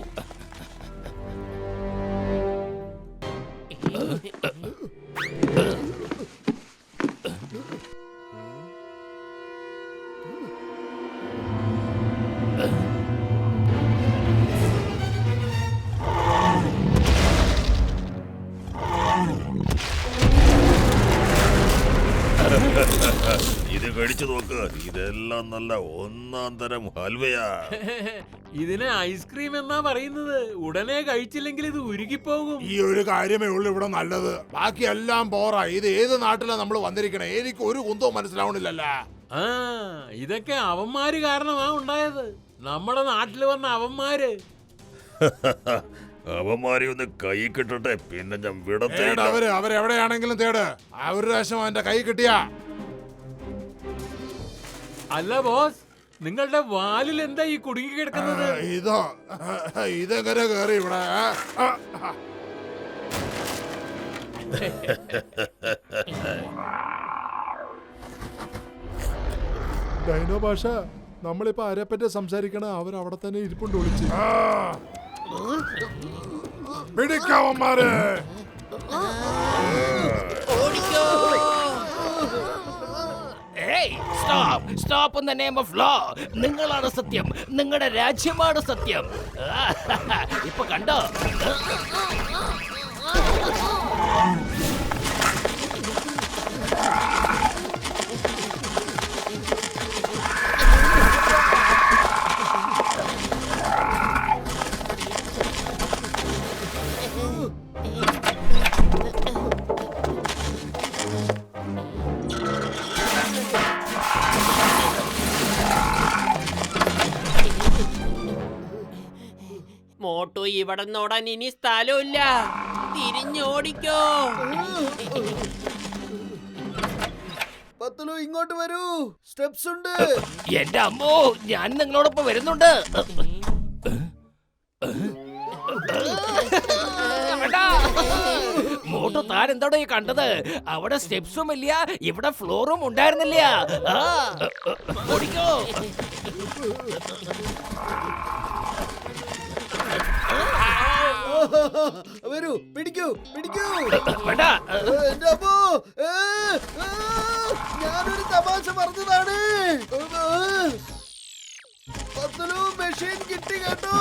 ഇത് കഴിച്ചു നോക്ക്, ഇതെല്ലാം നല്ല ഒന്നാം തരം ഹൽവയാ. ഇതിനെ ഐസ്ക്രീം എന്നാ പറയുന്നത്. ഉടനെ കഴിച്ചില്ലെങ്കിൽ ഇത് ഉരുകിപ്പോകും. ഈ ഒരു കാര്യമേ ഉള്ളൂ ഇവിടെ നല്ലത്, ബാക്കി എല്ലാം പോറാ. ഇത് ഏത് നാട്ടിലാ നമ്മൾ വന്നിരിക്കണേ? എനിക്ക് ഒരു കുന്തവും മനസ്സിലാവണില്ലല്ല. ആ ഇതൊക്കെ അവന്മാര് കാരണമാ ഉണ്ടായത്. നമ്മുടെ നാട്ടിൽ വന്ന അവന്മാര്. അവന്മാരെ ഒന്ന് കൈ കിട്ടട്ടെ, പിന്നെ ഞാൻ വിടത്തെ. അവരെവിടെയാണെങ്കിലും തേട്. ഒരു പ്രാവശ്യം അവന്റെ കൈ കിട്ടിയാ. അല്ല ബോസ്, നിങ്ങളുടെ വാലിൽ എന്താ ഈ കുടുങ്ങി കിടക്കുന്നത്? ഇതെങ്ങനെ കേറി ഇവിടെ? ഡൈനോ ഭാഷ, നമ്മളിപ്പോ ആരെപ്പറ്റി സംസാരിക്കണ? അവരവിടെ തന്നെ ഇരിപ്പുണ്ട് ഒളിച്ച്. പിടിക്കാവന്മാരെ! Stop in the name of law. നിങ്ങളാണ് സത്യം, നിങ്ങളുടെ രാജ്യമാണ് സത്യം. ഇപ്പൊ കണ്ടോ? മോട്ടു ഇവിടെ നോടാൻ ഇനി സ്ഥലമില്ല. തിരിഞ്ഞോടിക്കോ. പത്തുലു ഇങ്ങോട്ട് വരൂ, സ്റ്റെപ്സ് ഉണ്ട്. എന്റെ അമ്മോ, ഞാൻ നിങ്ങളോടൊപ്പം വരുന്നുണ്ട്. മോട്ടു, താൻ എന്താണോ ഈ കണ്ടത്? അവിടെ സ്റ്റെപ്സും ഇല്ല, ഇവിടെ ഫ്ലോറും ഉണ്ടായിരുന്നില്ല. ഓടിക്കോ. വരൂ, പിടിക്കൂ, പിടിക്കൂ. വേണ്ട. ഞാനൊരു തമാശ പറഞ്ഞതാണ്. പത്തുലു മെഷീൻ കിട്ടി കേട്ടോ.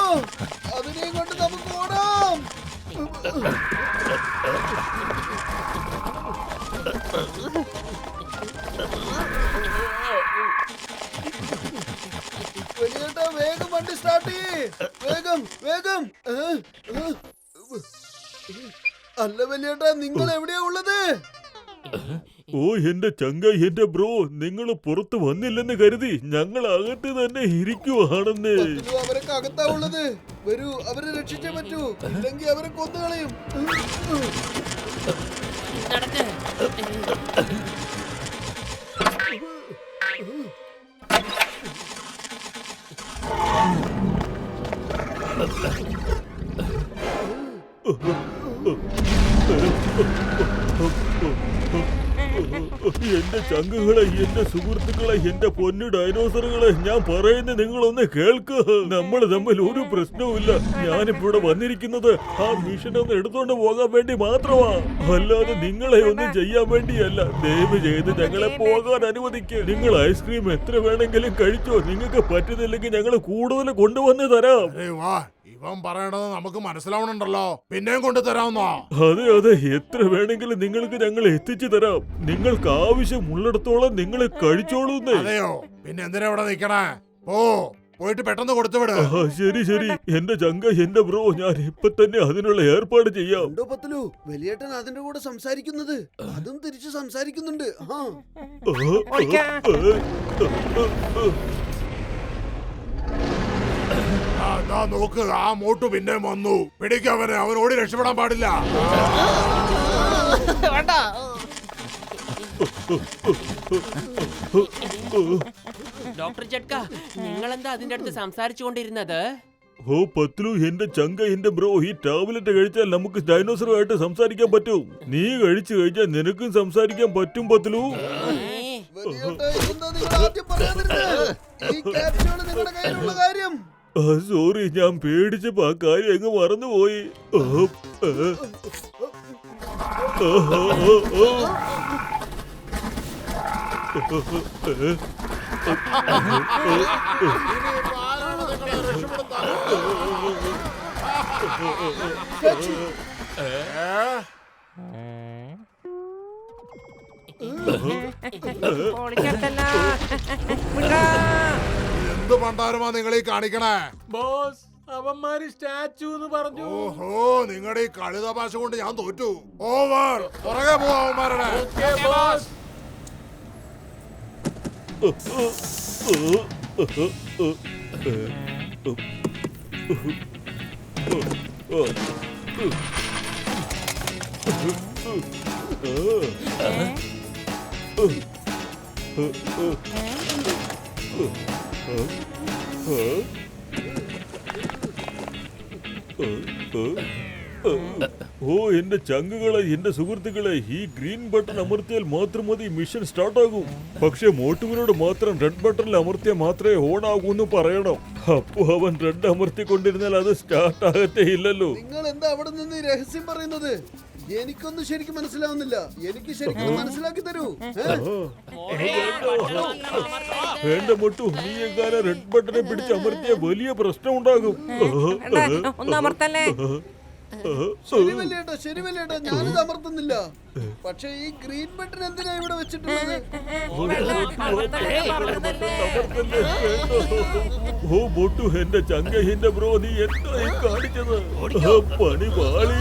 അതിനെയും കൊണ്ട് നമുക്ക് ഓടാം. വലിയേട്ടാ വേഗം വണ്ടി സ്റ്റാർട്ട് ചെയ്യേ. വേഗം വേഗം. അല്ല വലിയേട്ടാ, നിങ്ങൾ എവിടെയാ ഉള്ളത്? ഓ എന്റെ ചങ്ക, എന്റെ ബ്രോ, നിങ്ങൾ പുറത്ത് വന്നില്ലെന്ന് കരുതി ഞങ്ങൾ അകത്ത് തന്നെ ഇരിക്കുവാണെന്ന്. അവരൊക്കെ അകത്താ ഉള്ളത്. വരൂ, അവരെ രക്ഷിച്ചേ പറ്റൂ, ഇല്ലെങ്കിൽ അവരെ കൊന്നുകളയും. നടക്ക്. എന്റെ ചങ്കുകളെ, എന്റെ സുഹൃത്തുക്കളെ, എന്റെ പൊന്നു ഡൈനോസറുകളെ, ഞാൻ പറയുന്നത് നിങ്ങളൊന്ന് കേൾക്ക്. നമ്മൾ തമ്മിൽ ഒരു പ്രശ്നവുമില്ല. ഞാനിപ്പോ ഇവിടെ വന്നിരിക്കുന്നത് ആ മിഷൻ ഒന്ന് എടുത്തോണ്ട് പോകാൻ വേണ്ടി മാത്രമാ, അല്ലാതെ നിങ്ങളെ ഒന്നും ചെയ്യാൻ വേണ്ടിയല്ല. ദയവ് ചെയ്ത് ഞങ്ങളെ പോകാൻ അനുവദിക്ക്. നിങ്ങൾ ഐസ്ക്രീം എത്ര വേണമെങ്കിലും കഴിച്ചോ. നിങ്ങൾക്ക് പറ്റുന്നില്ലെങ്കിൽ ഞങ്ങൾ കൂടുതൽ കൊണ്ടുവന്ന് തരാം. ഇവൻ പറയണത് നമുക്ക് മനസ്സിലാവണുണ്ടല്ലോ, പിന്നെയും കൊണ്ടു തരാമെന്നോ? അതെ അതെ, എത്ര വേണമെങ്കിലും നിങ്ങൾക്ക് ഞങ്ങൾ എത്തിച്ചു തരാം. നിങ്ങൾക്ക് ആവശ്യമുള്ളിടത്തോളം നിങ്ങൾ കഴിച്ചോളൂന്നേ. അതെയോ? പിന്നെ എന്തിനാ ഇവിടെ നിക്കണേ? പോയിട്ട് പെട്ടെന്ന് കൊടുത്തുവിട്. ശരി ശരി എന്റെ ചങ്ക, എന്റെ ബ്രോ, ഞാൻ ഇപ്പൊ തന്നെ അതിനുള്ള ഏർപ്പാട് ചെയ്യാം. പത്തുലു, വലിയേട്ടൻ അതിന്റെ കൂടെ സംസാരിക്കുന്നത്, അതും തിരിച്ച് സംസാരിക്കുന്നുണ്ട്. ദാ നോക്ക്, ആ മോട്ടു പിന്നെ വന്നു. പിടിക്കവനെ, അവൻ ഓടി രക്ഷപ്പെടാൻ പാടില്ല. വേണ്ട. ഡോക്ടർ ജഡ്ക, നിങ്ങൾ എന്താ അതിന്റെ അടുത്ത് സംസാരിച്ചു കൊണ്ടിരുന്നത്? ഓ പത്ലു, എന്റെ ചങ്ക, എന്റെ ബ്രോ, ഈ ടാബ്ലറ്റ് കഴിച്ചാൽ നമുക്ക് ഡൈനോസറുമായിട്ട് സംസാരിക്കാൻ പറ്റും. നീ കഴിച്ചു കഴിഞ്ഞാൽ നിനക്കും സംസാരിക്കാൻ പറ്റും പത്ലു. സോറി, ഞാൻ പേടിച്ചപ്പോ ആ കാര്യം അങ്ങ് മറന്നുപോയി. എന്ത് പണ്ടാരമാ നിങ്ങൾ ഈ കാണിക്കണേ? ബോസ്, അവന്മാര് സ്റ്റാച്ചു എന്ന് പറഞ്ഞു. ഓഹോ, നിങ്ങളുടെ ഈ കളി തമാശ കൊണ്ട് ഞാൻ തോറ്റു. ഓവർ. പുറകെ പോവാ അവന്മാരുടെ. ഓ എന്റെ ചങ്കുകളെ, എന്റെ സുഹൃത്തുക്കളെ, ഈ ഗ്രീൻ ബട്ടൺ അമർത്തിയാൽ മാത്രം മതി മിഷൻ സ്റ്റാർട്ട് ആകും. പക്ഷെ മോട്ടുവിനോട് മാത്രം റെഡ് ബട്ടണിൽ അമർത്തിയാൽ മാത്രമേ ഓൺ ആകൂ എന്ന് പറയണം. അപ്പൊ അവൻ റെഡ് അമർത്തിക്കൊണ്ടിരുന്നാൽ അത് സ്റ്റാർട്ട് ആകത്തേ ഇല്ലല്ലോ. നിങ്ങൾ എന്താ അവിടെ നിന്ന് രഹസ്യം പറയുന്നത്? എനിക്കൊന്നും ശരിക്കും മനസ്സിലാവുന്നില്ല. എനിക്ക് ശരിക്കും മനസ്സിലാക്കി തരൂ. വേണ്ട മോട്ടു, നീ എങ്ങാനും റെഡ് ബട്ടനെ പിടിച്ച് അമർത്തിയ വലിയ പ്രശ്നം ഉണ്ടാകും. ഒന്ന് അമർത്തല്ലേ? ശരി വല്യേട്ടാ, ശരി വല്യേട്ടാ, ഞാനിത് അമർത്തുന്നില്ല. പക്ഷെ ഈ ഗ്രീൻ ബട്ടൺ എന്തിനാ ഇവിടെ വെച്ചിട്ടുള്ളത്? ഓ മോട്ടു, എന്റെ ചങ്ക, എന്റെ ബ്രോ, നീ എന്തായി കാണിച്ചത്? പണി പാളി.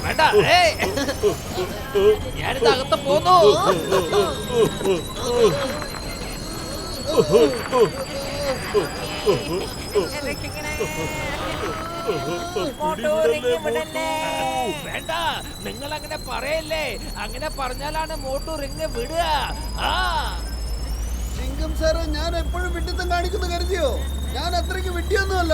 വേണ്ട. ഞാനിത് അകത്ത് പോന്നു. വേണ്ട, നിങ്ങൾ അങ്ങനെ പറയല്ലേ. അങ്ങനെ പറഞ്ഞാലാണ് മോട്ടു റിങ് വിടുക. ചിങ്കം സാറ്, ഞാൻ എപ്പോഴും വിഡിത്തം കാണിക്കുന്നു കരുതിയോ? ഞാൻ അത്രയ്ക്ക് വിഡ്ഢിയൊന്നുമല്ല.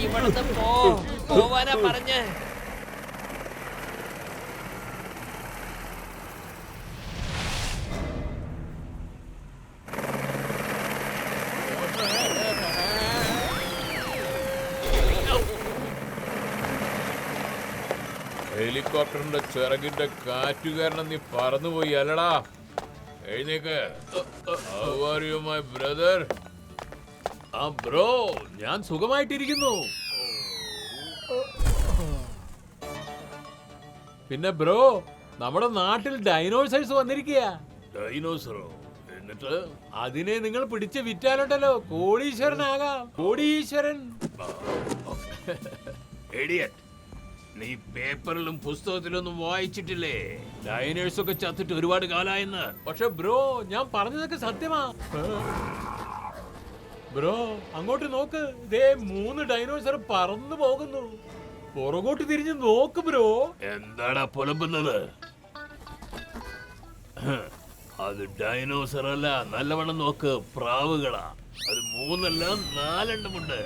ഇവിടുന്ന് പോവാനാ പറഞ്ഞ്. ഹെലികോപ്റ്ററിന്റെ ചിറകിന്റെ കാറ്റു കാരണം നീ പറന്നുപോയി അല്ലടാ. എഴുന്നേക്ക്. How are you, my brother? ആ ബ്രോ, ഞാൻ സുഖമായിട്ടിരിക്കുന്നു. പിന്നെ ബ്രോ, നമ്മുടെ നാട്ടിൽ ഡൈനോസേഴ്സ് വന്നിരിക്കുക. ഡൈനോസറോ? എന്നിട്ട് അതിനെ നിങ്ങൾ പിടിച്ച് വിറ്റാലുണ്ടല്ലോ കോടീശ്വരനാകാം. കോടീശ്വരൻ. ഇഡിയറ്റ്, നീ പേപ്പറിലും പുസ്തകത്തിലൊന്നും വായിച്ചിട്ടില്ലേ? ഡൈനോഴ്സ് ഒക്കെ ചത്തിട്ട് ഒരുപാട് കാലായെന്ന്. പക്ഷെ ബ്രോ, ഞാൻ പറഞ്ഞതൊക്കെ സത്യമാ. ബ്രോ, അങ്ങോട്ട് നോക്ക്. ഇതേ 3 ഡൈനോസർ പറന്നു പോകുന്നു. പുറകോട്ട് തിരിഞ്ഞ് നോക്ക് ബ്രോ. എന്താടാ പുലമ്പുന്നത്? അത് ഡൈനോസർ അല്ല, നല്ലവണ്ണം നോക്ക്. പ്രാവുകളാ. അത് 3 അല്ല 4 എണ്ണമുണ്ട്.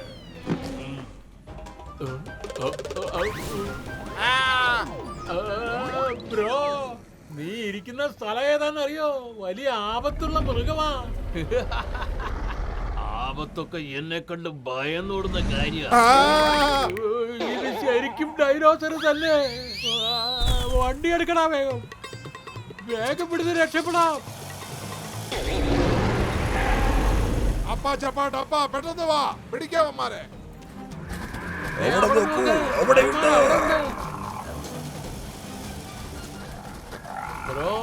ബ്രോ, നീ ഇരിക്കുന്ന സ്ഥലം ഏതാണെന്നറിയോ? വലിയ ആപത്തുള്ള മൃഗമാ. ആപത്തൊക്കെ എന്നെ കണ്ട് ഭയന്നോടുന്ന കാര്യ. ഇത് ശരിക്കും ഡൈനോസർ തന്നെ. വണ്ടി എടുക്കടാ, വേഗം വേഗം പിടിച്ച് രക്ഷപ്പെടാം. അപ്പാ ചപ്പാ ഡപ്പാ പെട്ടെന്ന് വാ പിടിക്കാവന്മാരെ. ബ്രോ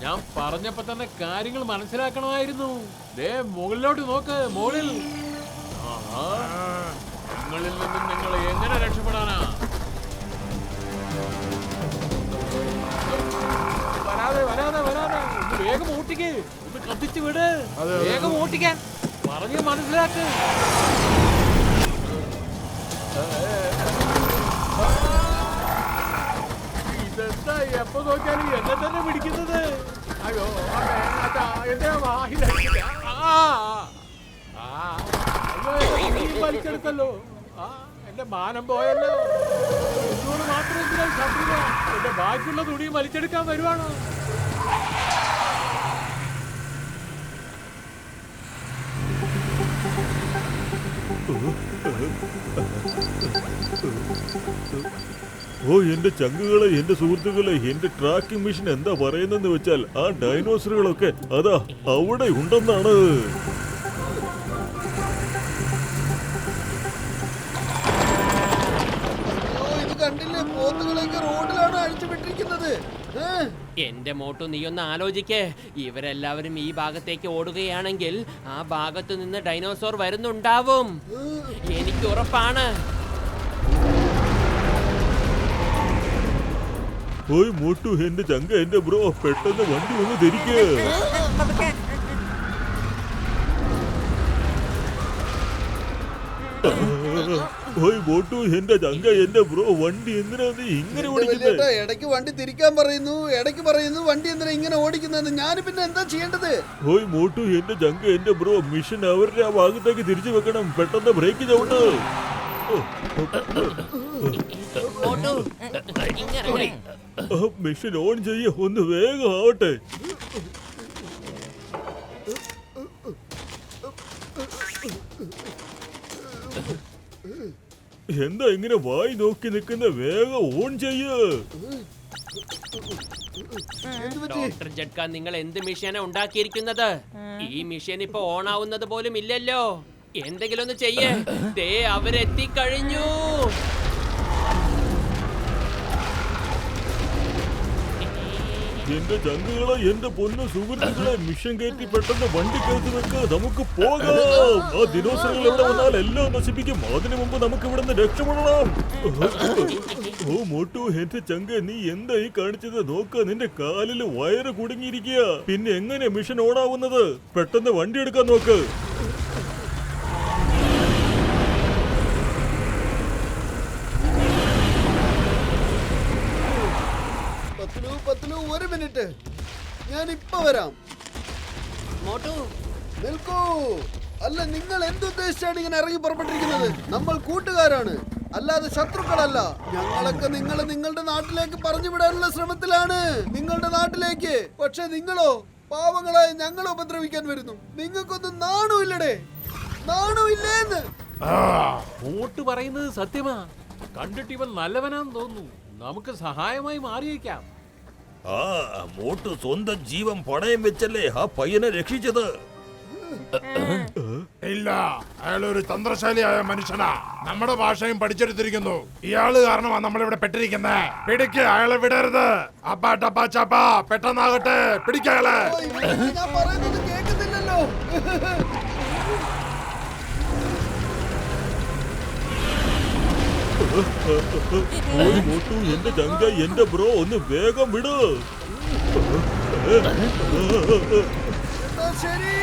ഞാൻ പറഞ്ഞപ്പോ തന്നെ കാര്യങ്ങൾ മനസ്സിലാക്കണമായിരുന്നു. ദേ മുകളിലോട്ട് നോക്ക്, മുകളിൽ. ആഹാ, നിങ്ങളിൽ നിന്നും നിങ്ങൾ എങ്ങനെ രക്ഷപ്പെടാനാ? വരാതെ വരാതെ വരാതെ ഒന്ന് വേഗം ഓട്ടിക്ക്, ഒന്ന് കത്തിച്ച് വിട്. വേഗം ഓട്ടിക്കാൻ പറഞ്ഞ് മനസ്സിലാക്ക്. ഇതെന്താ എപ്പോ നോക്കിയാലും എന്നെ തന്നെ പിടിക്കുന്നത്? അയ്യോ എന്റെ വലിച്ചെടുത്തല്ലോ. എന്റെ മാനം പോയല്ലോ. എന്നോട് മാത്രം എന്തിനാ ശത്രുത? എന്റെ ബാക്കിയുള്ള തുണിയും വലിച്ചെടുക്കാൻ വരുവാണോ? ഓ എന്റെ ചങ്കുകളെ, എന്റെ സുഹൃത്തുക്കളെ, എന്റെ ട്രാക്കിംഗ് മെഷീൻ എന്താ പറയുന്നെന്ന് വെച്ചാൽ ആ ഡൈനോസറുകളൊക്കെ അതാ അവിടെ ഉണ്ടെന്നാണ്. ഇത് കണ്ടില്ലേ, പോത്തുകളൊക്കെ റോഡിലാണ് അഴിച്ചുവിട്ടിരിക്കുന്നത്. എന്റെ മോട്ടു നീ ഒന്ന് ആലോചിക്കേ. ഇവരെല്ലാവരും ഈ ഭാഗത്തേക്ക് ഓടുകയാണെങ്കിൽ ആ ഭാഗത്തു നിന്ന് ഡൈനോസോർ വരുന്നുണ്ടാവും. എനിക്ക് ഉറപ്പാണ്. ഓയ് മോട്ടു, എന്റെ ചങ്ക, എന്റെ ബ്രോ, പെട്ടെന്ന് വണ്ടി ഒന്ന് തിരിക്ക്. ഓയ് മോട്ടു, എന്റെ ചങ്ക, എന്റെ ബ്രോ, വണ്ടി എന്തിനാ നീ ഇങ്ങനെ ഓടിക്കുന്നത്? ഇടയ്ക്ക് വണ്ടി തിരിക്കാൻ പറയുന്നു, ഇടയ്ക്ക് പറയുന്നു വണ്ടി എന്തിനാ ഇങ്ങനെ ഓടിക്കുന്നത്. ഞാൻ പിന്നെ എന്താ ചെയ്യേണ്ടത്? ഓയ് മോട്ടു, എന്റെ ചങ്ക, എന്റെ ബ്രോ, മിഷൻ അവരുടെ ആ ഭാഗത്തേക്ക് തിരിച്ചു വെക്കണം. പെട്ടെന്ന് ബ്രേക്ക് ചവിട്ട്. മിഷൻ ഓൺ ചെയ്യ, ഒന്ന് വേഗം ആവട്ടെ. എന്താ ഇങ്ങനെ വായി നോക്കി നിൽക്കുന്ന? വേഗം ഓൺ ചെയ്യ. ഡോക്ടർ ജഡ്ക, നിങ്ങൾ എന്ത് മിഷനാ ഉണ്ടാക്കിയിരിക്കുന്നത്? ഈ മിഷൻ ഇപ്പൊ ഓൺ ആവുന്നത് പോലും ഇല്ലല്ലോ. എന്തെങ്കിലും ഒന്ന് ചെയ്യേ. ദേ അവരെത്തിക്കഴിഞ്ഞു. എന്റെ ചങ്കുകളെ, എന്റെ പൊന്നു സുഹൃത്തുക്കളെ, മിഷൻ കയറ്റി പെട്ടെന്ന് വണ്ടി കയറ്റി വെക്ക്. നമുക്ക് പോകാം. ആ ദിനോസറുകൾ എവിടെ വന്നാൽ എല്ലാം നശിപ്പിക്കും. അതിനു മുമ്പ് നമുക്ക് ഇവിടെ നിന്ന് രക്ഷപ്പെടണം. ഓ മോട്ടു, എന്റെ ചങ്ക, നീ എന്താ ഈ കാണിച്ചത്? നോക്ക, നിന്റെ കാലിൽ വയറ് കുടുങ്ങിയിരിക്കുക. പിന്നെ എങ്ങനെ മിഷൻ ഓണാവുന്നത്? പെട്ടെന്ന് വണ്ടി എടുക്കാൻ നോക്ക്. ഒരു മിനിറ്റ്, ഞാൻ ഇപ്പൊ വരാം. മോട്ടു നിൽക്കൂ. അല്ല, നിങ്ങൾ എന്തുദ്ദേശിച്ചാണ് ഇങ്ങനെ ഇറങ്ങി പുറപ്പെട്ടിരിക്കുന്നത്? നമ്മൾ കൂട്ടുകാരാണ്, അല്ലാതെ ശത്രുക്കളല്ല. ഞങ്ങളൊക്കെ നിങ്ങളുടെ നാട്ടിലേക്ക് പറഞ്ഞു വിടാനുള്ള ശ്രമത്തിലാണ്, നിങ്ങളുടെ നാട്ടിലേക്ക്. പക്ഷെ നിങ്ങളോ പാവങ്ങളായ ഞങ്ങളെ ഉപദ്രവിക്കാൻ വരുന്നു. നിങ്ങൾക്കൊന്നും നാണമില്ലടേ, നാണമില്ലേന്ന്. വോട്ട് പറയുന്നത് സത്യമാ. കണ്ടിട്ട് ഇവൻ നല്ലവനാന്ന് തോന്നുന്നു. നമുക്ക് സഹായമായി മാറിയേക്കാം. ആ മോട്ടു സ്വന്തം ജീവൻ പണയം വെച്ചല്ലേ ആ പയ്യനെ രക്ഷിച്ചത്. ഇല്ല, അയാളൊരു തന്ത്രശാലിയായ മനുഷ്യനാ. നമ്മുടെ ഭാഷയും പഠിച്ചെടുത്തിരിക്കുന്നു. ഇയാള് കാരണമാണ് നമ്മളിവിടെ പെട്ടിരിക്കുന്നത്. പിടിക്ക്, അയാളെ വിടരുത്. അപ്പാ ടപ്പാ ചപ്പാ, പെട്ടെന്നാകട്ടെ, പിടിക്കയാളെ. ഞാൻ പറയുന്നത് കേൾക്കുന്നില്ലല്ലോ. മോട്ടു, എന്റെ ചങ്ക, എന്റെ ബ്രോ, ഒന്ന് വേഗം വിട്. ശരി.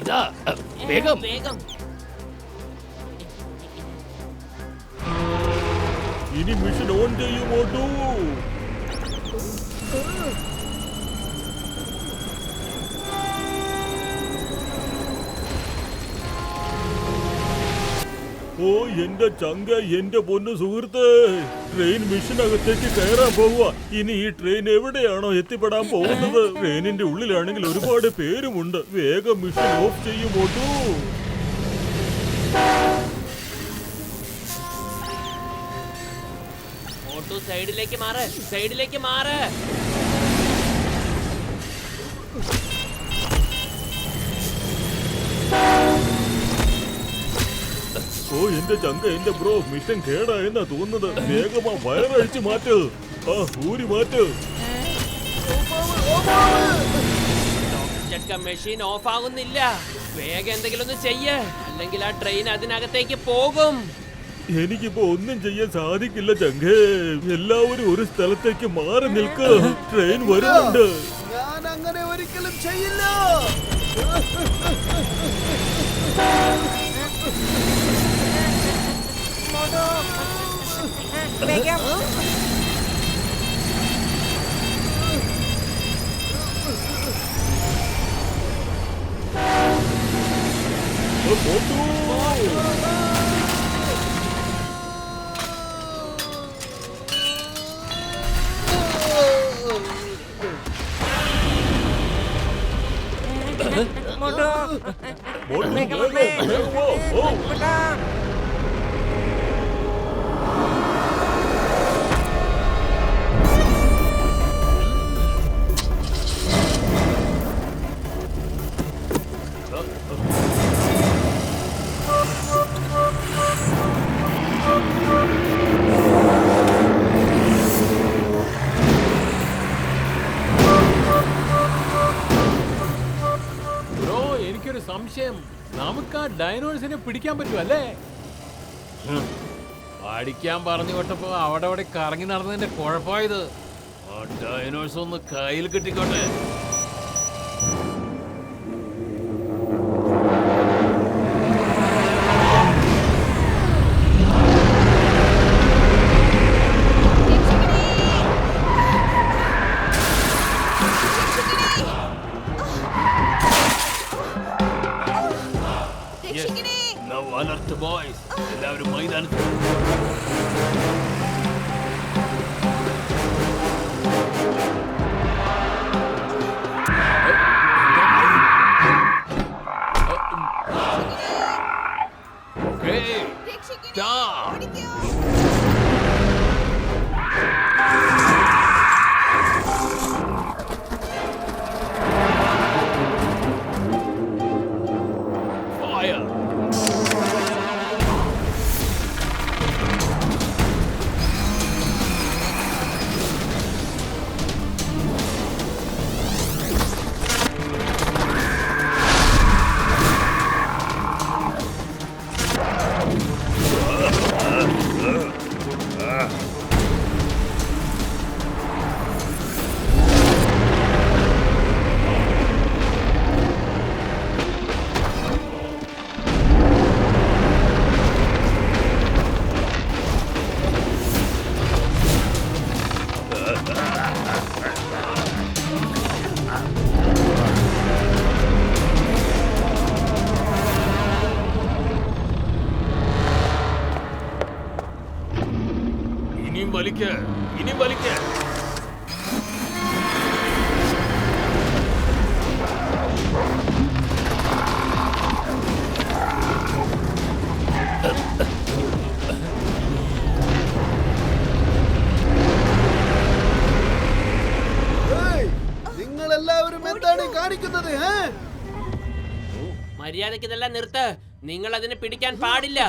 ഇതാ വേഗം. വേഗം. ഇനി മിഷൻ ഓൺ ചെയ്യൂ മോട്ടു. ഓ എന്റെ ചങ്ക, എന്റെ പൊന്നു സുഹൃത്ത്, ട്രെയിൻ മിഷനകത്തേക്ക് കയറാൻ പോവുക. ഇനി ഈ ട്രെയിൻ എവിടെയാണോ എത്തിപ്പെടാൻ പോകുന്നത്? ട്രെയിനിന്റെ ഉള്ളിലാണെങ്കിൽ ഒരുപാട് പേരുമുണ്ട്. വേഗം മിഷൻ ഓഫ് ചെയ്യും മോട്ടു. മോട്ടു സൈഡിലേക്ക് മാറ്, സൈഡിലേക്ക് മാറ്. ഓ എന്റെ ചങ്ക, എന്റെ ബ്രോ, മിഷൻ കേടായെന്നാ തോന്നുന്നത്. വേഗമാ വയറഴിച്ച് മാറ്റ്. ആ ഊരി മാറ്റ്. മെഷീൻ ഓഫ് ആകുന്നില്ല. വേഗം എന്തെങ്കിലും ഒന്ന് ചെയ്യ്, അല്ലെങ്കിൽ ആ ട്രെയിൻ അതിനകത്തേക്ക് പോകും. എനിക്കിപ്പോ ഒന്നും ചെയ്യാൻ സാധിക്കില്ല ചങ്കേ. എല്ലാവരും ഒരു സ്ഥലത്തേക്ക് മാറി നിൽക്ക്. ട്രെയിൻ വരുന്നുണ്ട്. ഞാൻ അങ്ങനെ ഒരിക്കലും ചെയ്യില്ല. വേഗം. മോട്ടു, വേഗം വേഗം, വേഗം വാ. ഓ. ബ്രോ, എനിക്കൊരു സംശയം. നമുക്ക് ആ ഡൈനോസിനെ പിടിക്കാൻ പറ്റുമോ അല്ലേ? അടിക്കാൻ പറഞ്ഞു വിട്ടപ്പോ അവിടെ കറങ്ങി നടന്നതിന്റെ കുഴപ്പമായത്. ആ ഡൈനോസ് ഒന്ന് കയ്യിൽ കിട്ടിക്കോട്ടെ. Now alert boys. എല്ലാവരും മൈതാനത്ത്. Okay. Stop. Fire. ഇനിയും വലിക്ക്, ഇനിയും വലിക്ക്. നിങ്ങൾ എല്ലാവരും എന്താണ് ഈ കാണിക്കുന്നത്? മര്യാദയ്ക്ക് ഇതെല്ലാം നിർത്ത്. നിങ്ങൾ അതിനെ പിടിക്കാൻ പാടില്ല.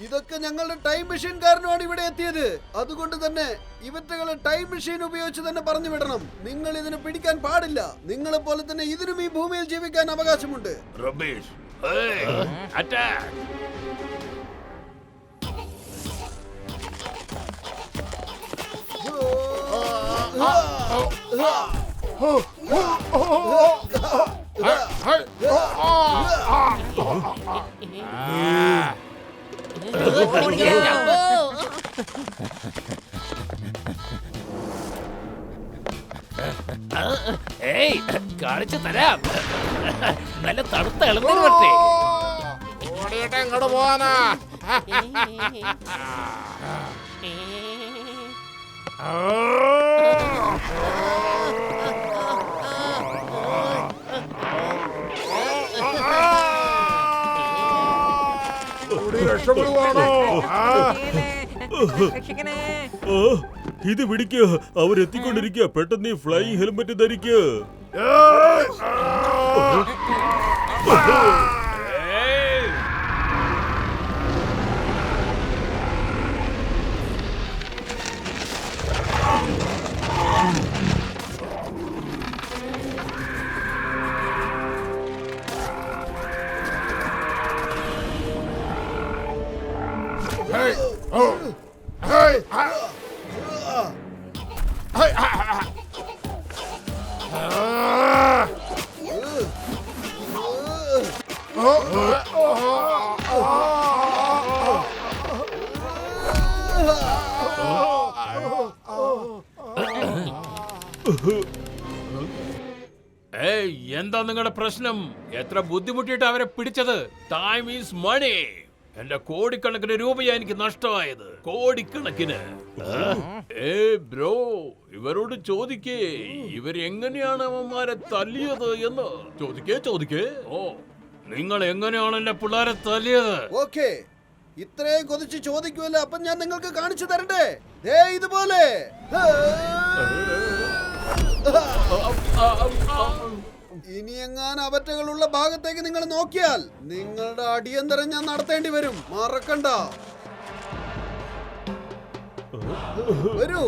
ഇതൊക്കെ ഞങ്ങളുടെ ടൈം മെഷീൻ കാരണമാണ് ഇവിടെ എത്തിയത്. അതുകൊണ്ട് തന്നെ ഇവറ്റകളെ ടൈം മെഷീൻ ഉപയോഗിച്ച് തന്നെ പറഞ്ഞു വിടണം. നിങ്ങൾ ഇതിനെ പിടിക്കാൻ പാടില്ല. നിങ്ങളെ പോലെ തന്നെ ഇതിനും ഈ ഭൂമിയിൽ ജീവിക്കാൻ അവകാശമുണ്ട്. റബീഷ്, അറ്റാക്ക്. ഏയ് കാണിച്ചു തരാം. നല്ല തണുത്ത ഇളനീര് വരട്ടെ. ഓടിയിട്ട് എങ്ങോട്ട് പോവാനാ? രക്ഷപ്പെടുവാണോ? രക്ഷിക്കണേ. ഇത് പിടിക്കുക, അവരെത്തിക്കൊണ്ടിരിക്കുക. പെട്ടെന്ന് ഈ ഫ്ലൈയിങ് ഹെൽമെറ്റ് ധരിക്കുക. ഏയ്, എന്താ നിങ്ങളുടെ പ്രശ്നം? എത്ര ബുദ്ധിമുട്ടിയിട്ട് അവരെ പിടിച്ചത്? Time is money. എന്റെ കോടിക്കണക്കിന് രൂപയാ എനിക്ക് നഷ്ടമായത്. കോടിക്കണക്കിന്. ബ്രോ, ഇവരോട് ചോദിക്കേ, ഇവരെങ്ങനെയാണ് അവന്മാരെ തല്ലിയത് എന്ന്. ചോദിക്കേ. ഓ, നിങ്ങൾ എങ്ങനെയാണ് എന്റെ പിള്ളേരെ തല്ലിയത്? ഓക്കേ, ഇത്രയും കൊതിച്ച് ചോദിക്കുമല്ലോ, അപ്പൊ ഞാൻ നിങ്ങൾക്ക് കാണിച്ചു തരണ്ടേ? ദേ ഇതുപോലെ. ഇനി എങ്ങാനും അവറ്റകളുള്ള ഭാഗത്തേക്ക് നിങ്ങൾ നോക്കിയാൽ നിങ്ങളുടെ അടിയന്തരം ഞാൻ നടത്തേണ്ടി വരും. മറക്കണ്ട. വരൂ.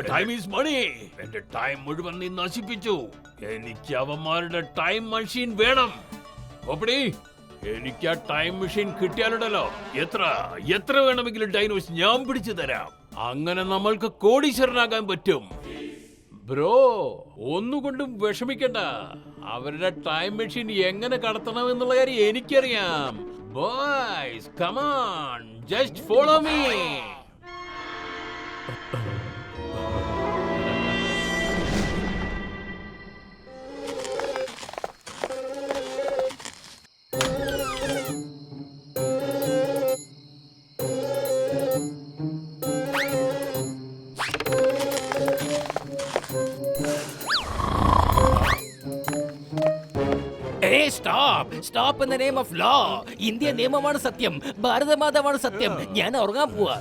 Time is money. എന്റെ ടൈം മുഴുവൻ നീ നശിപ്പിച്ചു. എനിക്ക് അവന്മാരുടെ ടൈം മെഷീൻ വേണം. ഓപ്പടി, എനിക്ക് ആ ടൈം മെഷീൻ കിട്ടിയാലുണ്ടല്ലോ, എത്ര വേണമെങ്കിലും ഡൈനോസ് ഞാൻ പിടിച്ചു തരാം. അങ്ങനെ നമ്മൾക്ക് കോടീശ്വരനാകാൻ പറ്റും. ബ്രോ, ഒന്നുകൊണ്ടും വിഷമിക്കണ്ട. അവരുടെ ടൈം മെഷീൻ എങ്ങനെ കടത്തണം എന്നുള്ള കാര്യം എനിക്കറിയാം. Boys, come on, just follow me. Stop in the name of law. India നിയമമാണ് സത്യം, ഭാരതമാതാവാണ് സത്യം. ഞാൻ ഉറങ്ങാൻ പോവാ.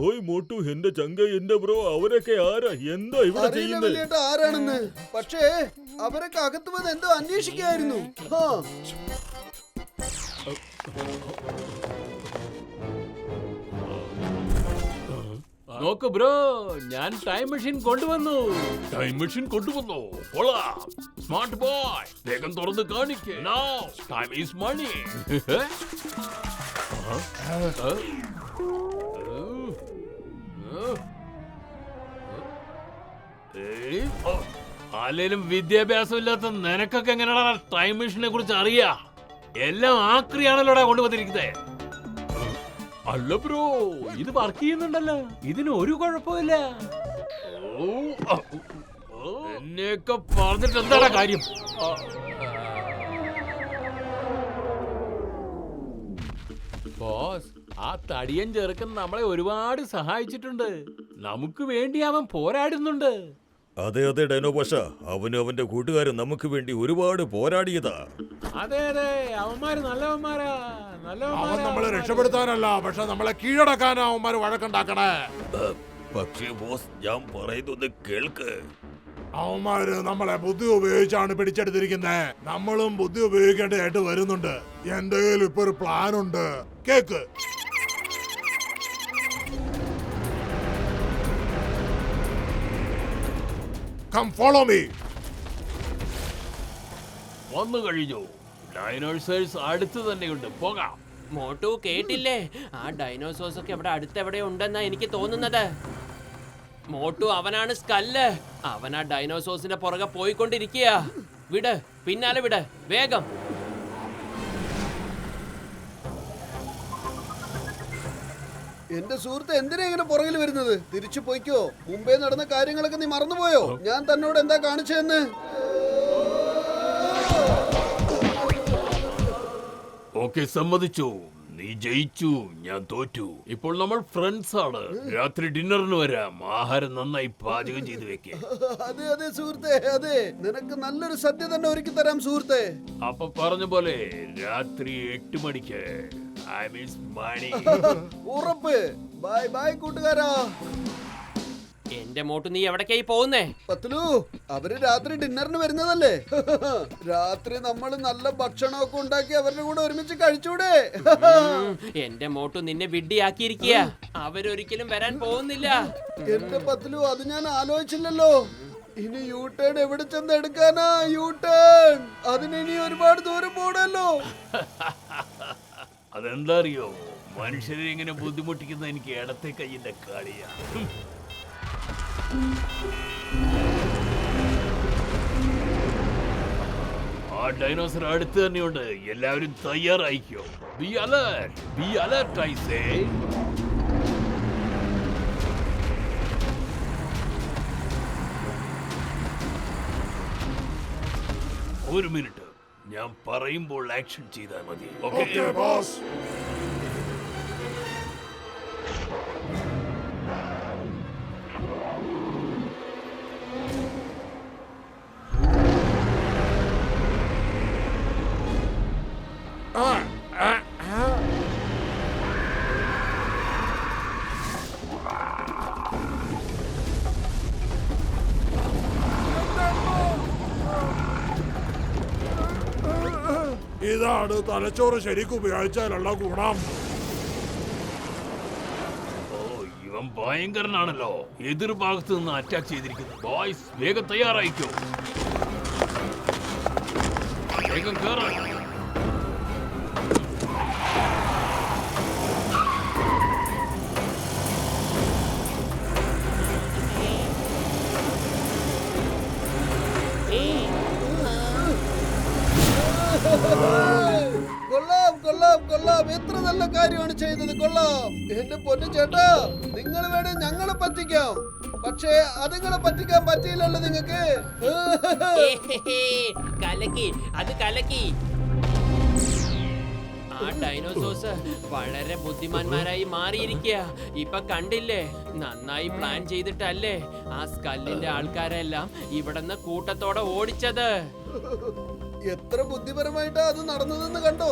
ഓയ് മോട്ടു, എന്റെ ചങ്ക, എന്റെ ബ്രോ, അവരൊക്കെ ആരാ? എന്താ ഇവിടെ ചെയ്യുന്നത്? ആരാണെന്ന്, പക്ഷേ അവരൊക്കെ അകത്ത് വന്ന് എന്തോ അന്വേഷിക്കായിരുന്നു. നോക്ക് ബ്രോ, ഞാൻ ടൈം മെഷീൻ കൊണ്ടുവന്നു. സ്മാർട്ട് ബോയ്, വേഗം തുറന്ന് കാണിക്കേ. Now, time is money. അല്ലേലും വിദ്യാഭ്യാസം ഇല്ലാത്ത നിനക്കൊക്കെ എങ്ങനെയാണ് ടൈം മെഷീനെ കുറിച്ച് അറിയാ? എല്ലാം ആക്രിയാണല്ലോടാ കൊണ്ടുവന്നിരിക്കുന്നത്. അല്ല ബ്രോ, ഇത് വർക്ക് ചെയ്യുന്നുണ്ടല്ലോ, ഇതിന് ഒരു കുഴപ്പമില്ല. എന്നെയൊക്കെ പറഞ്ഞിട്ട് എന്താടാ കാര്യം? ബോസ്, ആ തടിയൻ ചെറുക്കൻ നമ്മളെ ഒരുപാട് സഹായിച്ചിട്ടുണ്ട്. നമുക്ക് വേണ്ടി അവൻ പോരാടുന്നുണ്ട്. അതെ ഡൈനോ ഭാഷ, അവനും അവന്റെ കൂട്ടുകാരും നമുക്ക് വേണ്ടി ഒരുപാട് പോരാടിയതാ. അതെ, അവന്മാര് നല്ലവന്മാരാ. അവൻ നമ്മളെ രക്ഷപ്പെടുത്താനല്ല, പക്ഷെ നമ്മളെ കീഴടക്കാനാ അവന്മാര് വഴക്കുണ്ടാക്കണേ. പക്ഷേ ബോസ് ഞാൻ പറയുന്നത് കേൾക്ക്. അവന്മാര് നമ്മളെ ബുദ്ധി ഉപയോഗിച്ചാണ് പിടിച്ചെടുത്തിരിക്കുന്നത്. നമ്മളും ബുദ്ധി ഉപയോഗിക്കേണ്ടതായിട്ട് വരുന്നുണ്ട്. എന്റെ കയ്യിൽ ഇപ്പൊ ഒരു പ്ലാൻ ഉണ്ട്. കേക്ക്. Come follow me. വന്നു കഴിഞ്ഞു. ഡൈനോസേഴ്സ് അടുത്ത് തന്നെയുണ്ട്, പോകാം. മോട്ടു കേട്ടില്ലേ? ആ ഡൈനോസോഴ്സ് ഒക്കെ ഇവിടെ അടുത്തെവിടെ ഉണ്ടെന്നാ എനിക്ക് തോന്നുന്നത്. മോട്ടു അവനാണ് സ്കല്ല്. അവൻ ആ ഡൈനോസോഴ്സിന്റെ പുറകെ പോയിക്കൊണ്ടിരിക്കുക. വിട്, പിന്നാലെ വിട്, വേഗം. എന്റെ സുഹൃത്ത് എന്തിനാ ഇങ്ങനെ പുറകിൽ വരുന്നത്? തിരിച്ചു പോയിക്കോ. മുമ്പേ നടന്ന കാര്യങ്ങളൊക്കെ നീ മറന്നുപോയോ? ഞാൻ തന്നോട് എന്താ കാണിച്ചതെന്ന്? ഓക്കെ, സമ്മതിച്ചു. നീ ജയിച്ചു, ഞാൻ തോറ്റു. ഇപ്പോൾ നമ്മൾ ഫ്രണ്ട്സ് ആണ്. രാത്രി ഡിന്നറിന് വരാം. ആഹാരം നന്നായി പാചകം ചെയ്ത് വെക്കേ. അതെ അതെ സുഹൃത്തെ, അതെ. നിനക്ക് നല്ലൊരു സദ്യ തന്നെ ഒരുക്കി തരാം സുഹൃത്തെ. അപ്പൊ പറഞ്ഞ പോലെ രാത്രി 8 മണിക്ക്. ഐ മീൻസ് മണി. ഉറപ്പ്. ബൈ ബൈ കൂട്ടുകാരാ. എന്റെ മോട്ടു, നീ എവിടേക്കായി പോകുന്നേ? പത്ലു, അവര് രാത്രി ഡിന്നറിന് വരുന്നതല്ലേ? രാത്രി നമ്മൾ നല്ല ഭക്ഷണമൊക്കെ ഉണ്ടാക്കി അവരുടെ കൂടെ ഒരുമിച്ച് കഴിച്ചൂടെ? എന്റെ മോട്ടു നിന്നെ വിഡ്ഢിയാക്കിയിരിക്കുക. അവരൊരിക്കലും വരാൻ പോകുന്നില്ല. എന്റെ പത്ലു, അത് ഞാൻ ആലോചിച്ചില്ലല്ലോ. ഇനി യു ടേൺ എവിടെ ചെന്ന് എടുക്കാനാ? യു ടേൺ അതിന് ഇനി ഒരുപാട് ദൂരം പോണല്ലോ. അതെന്താ അറിയോ, മനുഷ്യരെ ഇങ്ങനെ ബുദ്ധിമുട്ടിക്കുന്ന എനിക്ക് ഇടത്തെ കൈയിന്റെ കളിയാ. ആ ഡൈനോസർ അടുത്ത് തന്നെയുണ്ട്. എല്ലാവരും തയ്യാറായിക്കോ. Be alert, be alert I say. ഒരു മിനിറ്റ്, ഞാൻ പറയുമ്പോൾ ആക്ഷൻ ചെയ്താൽ മതി. Okay, boss. ഇതാണ് തലച്ചോറ് ശരിക്കും ഉപയോഗിച്ചാലുള്ള ഗുണം. ഓ, ഇവൻ ഭയങ്കരനാണല്ലോ. എതിർഭാഗത്ത് നിന്ന് അറ്റാക്ക് ചെയ്തിരിക്കുന്നു. ബോയ്സ്, വേഗം തയ്യാറായിക്കോ. വേഗം കേറാൻ. കൊള്ളാം കൊള്ളാം കൊള്ളാം. എത്ര നല്ല കാര്യമാണ് ചെയ്തത്. കൊള്ളാം. എന്റെ പൊന്നു ചേട്ടാ, നിങ്ങൾ വേണേ ഞങ്ങളെ പറ്റിക്കാം. പക്ഷേ അതുങ്ങളെ പറ്റിക്കാൻ പറ്റിയില്ലല്ലോ നിങ്ങക്ക്. കലക്കി, അത് കലക്കി. ആ ഡൈനോസോഴ്സ് വളരെ ബുദ്ധിമാന്മാരായി മാറിയിരിക്കുക. ഇപ്പൊ കണ്ടില്ലേ, നന്നായി പ്ലാൻ ചെയ്തിട്ടല്ലേ ആ സ്കല്ലിന്റെ ആൾക്കാരെല്ലാം ഇവിടുന്ന് കൂട്ടത്തോടെ ഓടിച്ചത്. എത്ര ബുദ്ധിപരമായിട്ടാ അത് നടന്നതെന്ന് കണ്ടോ?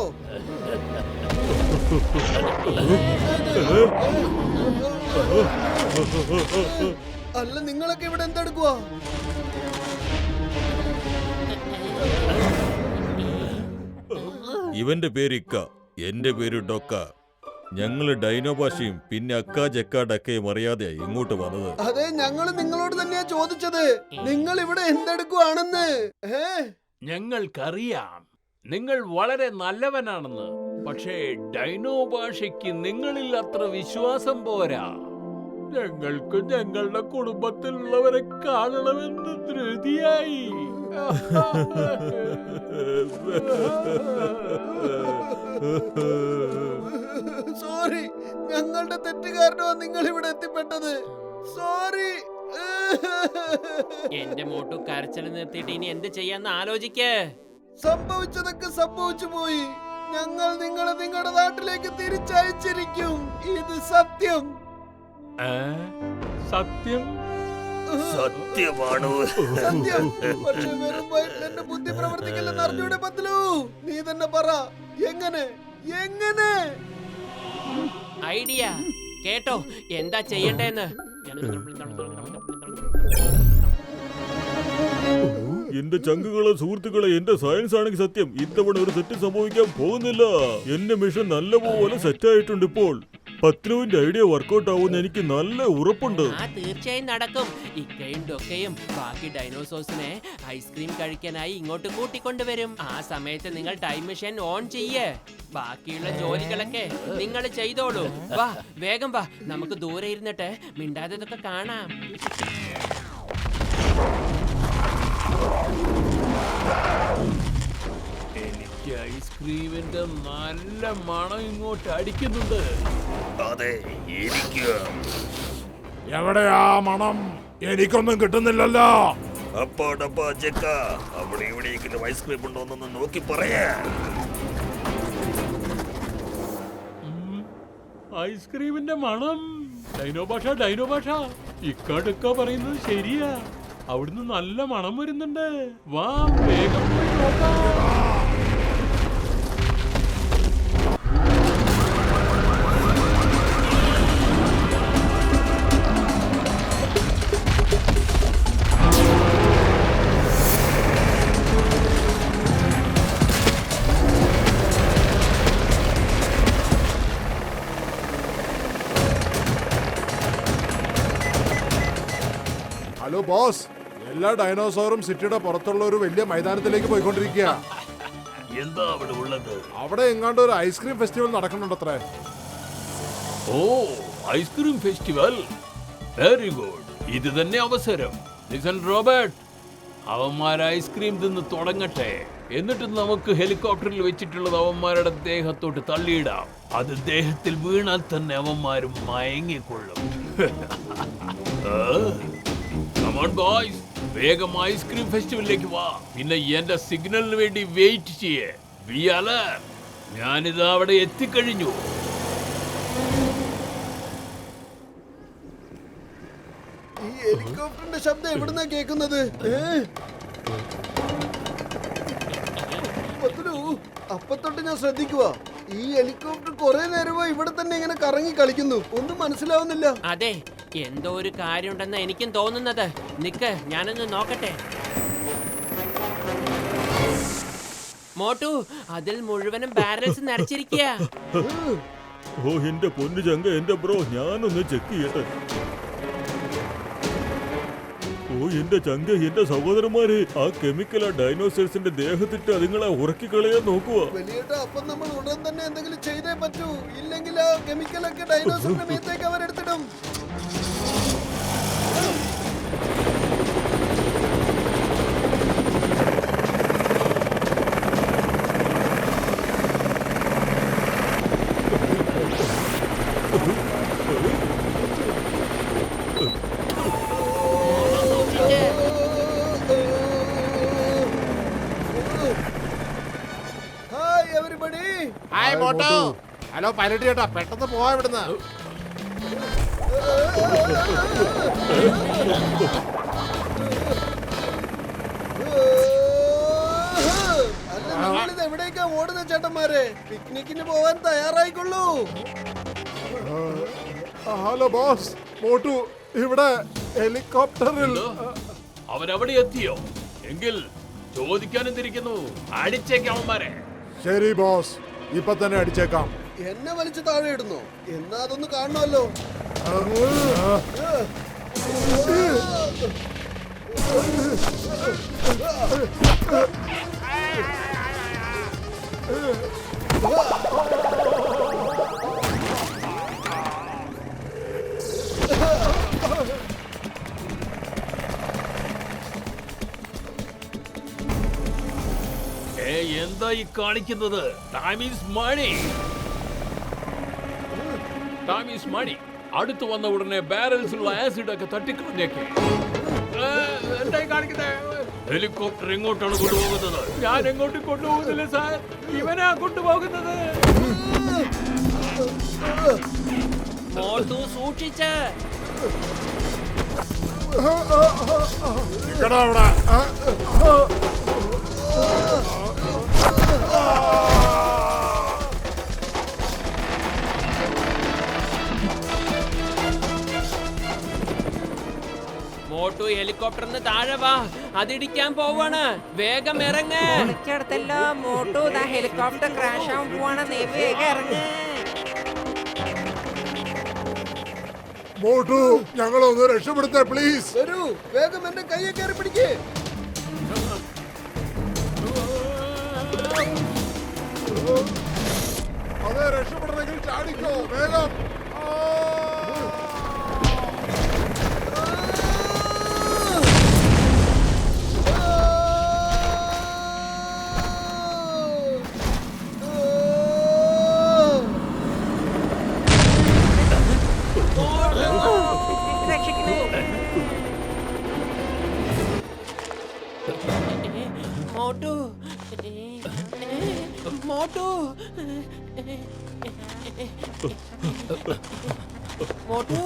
അല്ല, നിങ്ങളൊക്കെ ഇവിടെ എന്തെടുക്കുവാ? ഇവന്റെ പേര് ഇക്ക, എന്റെ പേര് ഡൊക്ക. ഞങ്ങള് ഡൈനോ ഭാഷയും പിന്നെ അക്ക ജക്ക ഡക്കയും അറിയാതെ ഇങ്ങോട്ട് വന്നത്. അതെ, ഞങ്ങൾ നിങ്ങളോട് തന്നെയാ ചോദിച്ചത്, നിങ്ങൾ ഇവിടെ എന്തെടുക്കുവാണെന്ന്. ഞങ്ങൾക്കറിയാം നിങ്ങൾ വളരെ നല്ലവനാണെന്ന്. പക്ഷേ ഡൈനോ ഭാഷയ്ക്ക് നിങ്ങളിൽ അത്ര വിശ്വാസം പോരാ. ഞങ്ങൾക്ക് ഞങ്ങളുടെ കുടുംബത്തിലുള്ളവരെ കാണണമെന്ന് ധൃതിയായി. സോറി, ഞങ്ങളുടെ തെറ്റുകാരനോ നിങ്ങൾ ഇവിടെ എത്തിപ്പെട്ടത്. സോറി. എന്റെ മോട്ടു കരച്ചിൽ നിർത്തിയിട്ട് ഇനി എന്ത് ചെയ്യാന്ന് ആലോചിക്കേ. സംഭവിച്ചതൊക്കെ സംഭവിച്ചു പോയി. ഞങ്ങൾ നിങ്ങളെ നിങ്ങളുടെ നാട്ടിലേക്ക് തിരിച്ചയച്ചിരിക്കും. ഇത് സത്യം. സത്യം? സത്യമാണോ? സത്യം. പക്ഷേ വെറും വയറ്റിൽ എന്റെ ബുദ്ധി പ്രവർത്തിക്കില്ലെന്ന് അറിഞ്ഞൂടെ പത്ലു? നീ തന്നെ പറ, എങ്ങനെ? എങ്ങനെ? ഐഡിയ. കേട്ടോ എന്താ ചെയ്യണ്ടേന്ന്. എന്റെ ചങ്കുകളെ സുഹൃത്തുക്കളെ, എന്റെ സയൻസ് ആണെങ്കിൽ സത്യം, ഇത്തവണ ഒരു തെറ്റ് സംഭവിക്കാൻ പോകുന്നില്ല. എന്റെ മിഷൻ നല്ലപോലെ സെറ്റ് ആയിട്ടുണ്ട്. ഇപ്പോൾ പത്ലുവിന്റെ ഐഡിയ വർക്കൗട്ട് ആവുമെന്ന് എനിക്ക് നല്ല ഉറപ്പുണ്ട്. തീർച്ചയായും നടക്കും. ഇക്കയും ഡൊക്കയും ബാക്കി ഡൈനോസോഴ്സിനെ ഐസ്ക്രീം കഴിക്കാനായി ഇങ്ങോട്ട് കൂട്ടിക്കൊണ്ടുവരും. ആ സമയത്ത് നിങ്ങൾ ടൈം മെഷീൻ ഓൺ ചെയ്യേ. ബാക്കിയുള്ള ജോലികളൊക്കെ നിങ്ങൾ ചെയ്തോളൂ. വാ വേഗം വാ, നമുക്ക് ദൂരെ ഇരുന്നിട്ട് മിണ്ടാത്തതൊക്കെ കാണാം. എനിക്ക് ഐസ്ക്രീമിന്റെ നല്ല മണം ഇങ്ങോട്ട് അടിക്കുന്നുണ്ട്. അതെ, എനിക്ക് എവിടെയാ മണം? എനിക്കൊന്നും കിട്ടുന്നില്ലല്ലോ. അപ്പോ ഡപ്പാ ചെക്ക, അവിടെ ഇവിടേക്കും ഐസ്ക്രീം ഉണ്ടോന്നൊന്ന് നോക്കി പറയാ. ഐസ്ക്രീമിന്റെ മണം. ഡൈനോ ഭാഷ ഇക്കടുക്ക പറയുന്നത് ശരിയാ. അവിടുന്ന് നല്ല മണം വരുന്നുണ്ട്. വാ വേഗം പോയി നോക്കാം. ഹലോ ബോസ്, എല്ലാ ഡൈനോസോറും സിറ്റിയുടെ പുറത്തുള്ള ഒരു വലിയ മൈതാനത്തിലേക്ക് പോയിക്കൊണ്ടിരിക്കുക. എന്താ അവിടെ ഉള്ളത്? അവിടെ എങ്ങാണ്ട് ഒരു ഐസ്ക്രീം ഫെസ്റ്റിവൽ നടക്കുന്നുണ്ടത്രേ. ഓ, ഐസ്ക്രീം ഫെസ്റ്റിവൽ. Very good. ഇത് തന്നെ അവസരം. ലിസൺ റോബർട്ട്, അവന്മാർ ഐസ്ക്രീം തിന്ന് തുടങ്ങട്ടെ. എന്നിട്ട് നമുക്ക് ഹെലികോപ്റ്ററിൽ വെച്ചിട്ടുള്ളത് അവന്മാരുടെ ദേഹത്തോട്ട് തള്ളിയിടാം. അത് ദേഹത്തിൽ വീണാൽ തന്നെ അവന്മാരും മയങ്ങിക്കൊള്ളും. Come on boys, വേഗം ഐസ്ക്രീം ഫെസ്റ്റിവലിലേക്ക് വാ. പിന്നെ എന്റെ സിഗ്നലിന് വേണ്ടി വെയിറ്റ് ചെയ്യേ. B alert. ഞാനിത് അവിടെ എത്തിക്കഴിഞ്ഞു. ഈ ഹെലികോപ്റ്ററിന്റെ ശബ്ദം എവിടുന്നാ കേൾക്കുന്നത്? അപ്പൊ തൊട്ട് ഞാൻ ശ്രദ്ധിക്കുക. ഈ ഹെലികോപ്റ്റർ കുറെ നേരമായി ഇവിടെ തന്നെ ഇങ്ങനെ കറങ്ങി കളിക്കുന്നു. ഒന്നും മനസ്സിലാവുന്നില്ല. അതെ, എന്തോ ഒരു കാര്യമുണ്ടെന്ന് എനിക്കും തോന്നുന്നത്. നിക്ക്, ഞാനൊന്ന് നോക്കട്ടെ. മോട്ടു, അതിൽ മുഴുവനും ബാരൽസ് നിറച്ചിരിക്കുക. ഓ എന്റെ പൊന്നു ചങ്ക, എന്റെ ബ്രോ, ഞാനൊന്ന് ചെക്ക് ചെയ്യട്ടെ. ഓ എന്റെ ചങ്ക, എന്റെ സഹോദരന്മാരെ, ആ കെമിക്കൽ ആ ഡൈനോസേഴ്സിന്റെ ദേഹത്തിട്ട് അതുങ്ങളെ ഉറക്കിക്കളയാൻ നോക്കുക. വലിയേട്ടാ, അപ്പൊ നമ്മൾ ഉടൻ തന്നെ എന്തെങ്കിലും ചെയ്തേ പറ്റൂ. ഇല്ലെങ്കിൽ ആ കെമിക്കലൊക്കെ ഡൈനോസറിന്റെ മേത്തേക്ക് അവരെടുത്തിടും. ഹായ് മോട്ടോ. ഹലോ പൈലറ്റ് ചേട്ടാ, പെട്ടെന്ന് പോവാ ഇവിടുന്ന്. അല്ല, എവിടേക്കാ ഓടുന്ന ചേട്ടന്മാരെ? പിക്നിക്കിന് പോവാൻ തയ്യാറായിക്കൊള്ളൂ. ഹലോ ബോസ്, മോട്ടു ഇവിടെ ഹെലികോപ്റ്ററിൽ. അവരവിടെ എത്തിയോ? എങ്കിൽ ചോദിക്കാനെന്തിരിക്കുന്നു? അടിച്ചേക്കാം അവന്മാരെ. ശരി ബോസ്, ഇപ്പൊ തന്നെ അടിച്ചേക്കാം. എന്നെ വലിച്ചു താഴെ ഇടുന്നു. എന്നാ അതൊന്ന് കാണണമല്ലോ. എന്താ ഈ കാണിക്കുന്നത്? Time is money. Time is money. അടുത്ത് വന്ന ഉടനെ ബാരൽസിലുള്ള ആസിഡ് ഒക്കെ തട്ടിക്കളഞ്ഞേക്ക്. എന്തായി കാണിക്കുന്നത്? ഹെലികോപ്റ്റർ എങ്ങോട്ടാണ് കൊണ്ടുപോകുന്നത്? ഞാൻ എങ്ങോട്ടും കൊണ്ടുപോകുന്നില്ല സാർ, ഇവനാ കൊണ്ടുപോകുന്നത്. മോട്ടു സൂക്ഷിച്ച്. മോട്ടു ഹെലികോപ്റ്ററിന് താഴെ വാ, അതിടിക്കാൻ പോവാണ്. വേഗം ഇറങ്ങ. വിളിച്ചെടുത്തല്ലോ മോട്ടു, ദാ ഹെലികോപ്റ്റർ ക്രാഷ് ആവാൻ പോവാണ്. നീ വേഗം ഇറങ്ങ്. മോട്ടു ഞങ്ങളൊന്ന് രക്ഷപ്പെടുത്തേ പ്ലീസ്. വരൂ, വേഗം എന്റെ കയ്യെ കയറി പിടിക്കേ. അതെ, രക്ഷപ്പെടണമെങ്കിൽ ചാടിക്കോ വേഗം. രക്ഷിക്കണേ. മോട്ടു, മോട്ടു, മോട്ടു.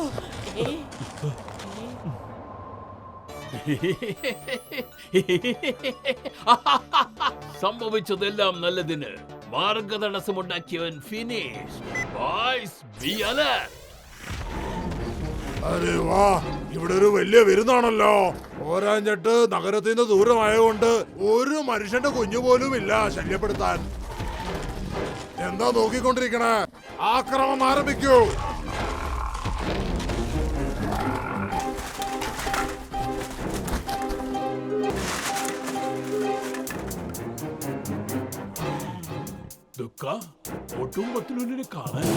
സംഭവിച്ചതെല്ലാം നല്ലതിന്. മാർഗതടസ്സമുണ്ടാക്കിയവൻ ഫിനിഷ്. Boys be alert. അരെ വാ, ഇവിടെ ഒരു വലിയ വിരുന്നാണല്ലോ. ഓരാഞ്ചട്ട് നഗരത്തിൽ നിന്ന് ദൂരമായതുകൊണ്ട് ഒരു മനുഷ്യന്റെ കുഞ്ഞു പോലും ഇല്ല ശല്യപ്പെടുത്താൻ. എന്താ നോക്കിക്കൊണ്ടിരിക്കണേ? ആക്രമണം ആരംഭിക്കൂ. ദുഃഖ ഒട്ടും പത്തിലൊന്നിനെ കാണാൻ.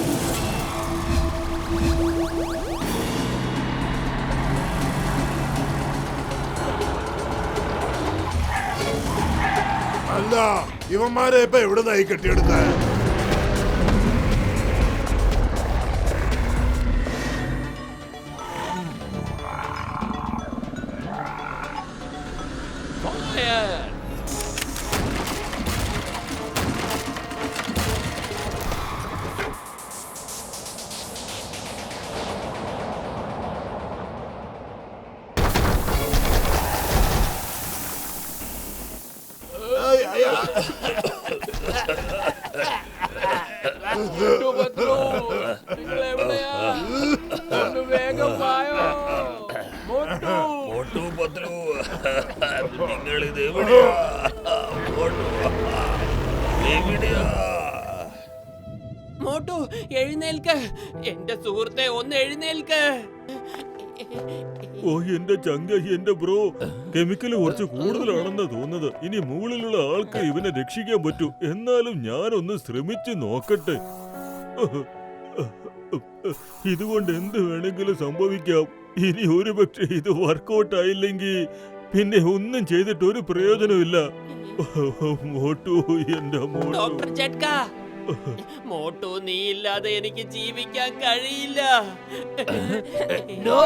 അല്ല, ഇവന്മാരെ ഇപ്പൊ എവിടുന്നായി കെട്ടിയെടുത്ത? മോട്ടു പത്ലു, നിങ്ങൾ ഇത് എവിടെയാ? എവിടെയാ? മോട്ടു എഴുന്നേൽക്ക്. എന്റെ സുഹൃത്തെ ഒന്ന് എഴുന്നേൽക്ക്. ഓ എന്റെ ചങ്ക, എന്റെ ബ്രോ, കെമിക്കൽ കുറച്ച് കൂടുതലാണെന്ന് തോന്നുന്നത്. ഇനി മുകളിലുള്ള ആൾക്ക് ഇവനെ രക്ഷിക്കാൻ പറ്റൂ. എന്നാലും ഞാനൊന്ന് ശ്രമിച്ചു നോക്കട്ടെ. ഇതുകൊണ്ട് എന്ത് വേണമെങ്കിലും സംഭവിക്കാം. ഇനി ഒരു പക്ഷെ ഇത് വർക്കൗട്ട് ആയില്ലെങ്കിൽ പിന്നെ ഒന്നും ചെയ്തിട്ട് ഒരു പ്രയോജനമില്ല. മോട്ടു, എന്റെ മോട്ടു. ഡോക്ടർ ജഡ്ക, മോട്ടു നീ ഇല്ലാതെ എനിക്ക് ജീവിക്കാൻ കഴിയില്ല. നോ.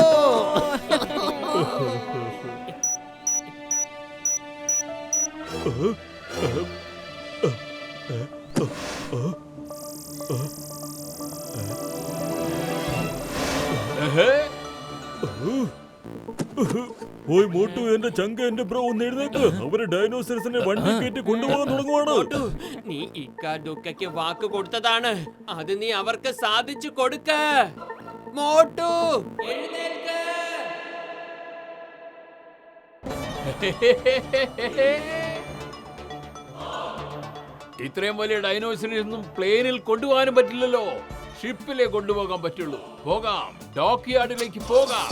ഓയ് മോട്ടു, എന്റെ ചങ്ക, എന്റെ ബ്രോ, ഒന്ന് എഴുന്നേക്ക്. അവര് ഡൈനോസറസിനെ വണ്ടി കയറ്റി കൊണ്ടുപോകാൻ തുടങ്ങുവാണ്. മോട്ടു, നീ ഇക്ക ദുഃഖയ്ക്ക് വാക്ക് കൊടുത്തതാണ്. അത് നീ അവർക്ക് സാധിച്ചു കൊടുക്ക. മോട്ടു എഴുന്നേൽക്ക്. ഇത്രയും വലിയ ഡൈനോസറിനൊന്നും പ്ലെയിനിൽ കൊണ്ടുപോകാനും പറ്റില്ലല്ലോ. ഷിപ്പിലേ കൊണ്ടുപോകാൻ പറ്റുള്ളൂ. പോകാം, ഡോക്ക് യാർഡിലേക്ക് പോകാം.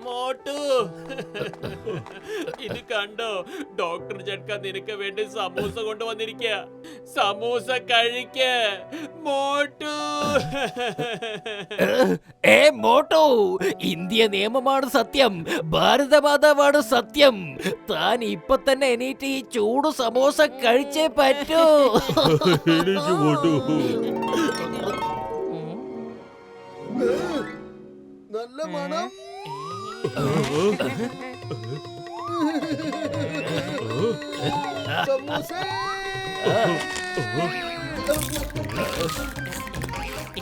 മോട്ടു, ഇത് കണ്ടോ? ഡോക്ടർ ജഡ്ക നിനക്ക് വേണ്ടി സമൂസ കൊണ്ടുവന്നിരിക്കുക. സമൂസ കഴിക്ക മോട്ടു. മോട്ടു, ഇന്ത്യ നിയമമാണ് സത്യം, ഭാരതമാതാവാണ് സത്യം. താൻ ഇപ്പൊ തന്നെ എണീറ്റ് ഈ ചൂട് സമോസ കഴിച്ചേ പറ്റൂ. എനിക്ക് മോട്ടു. നല്ല മണം.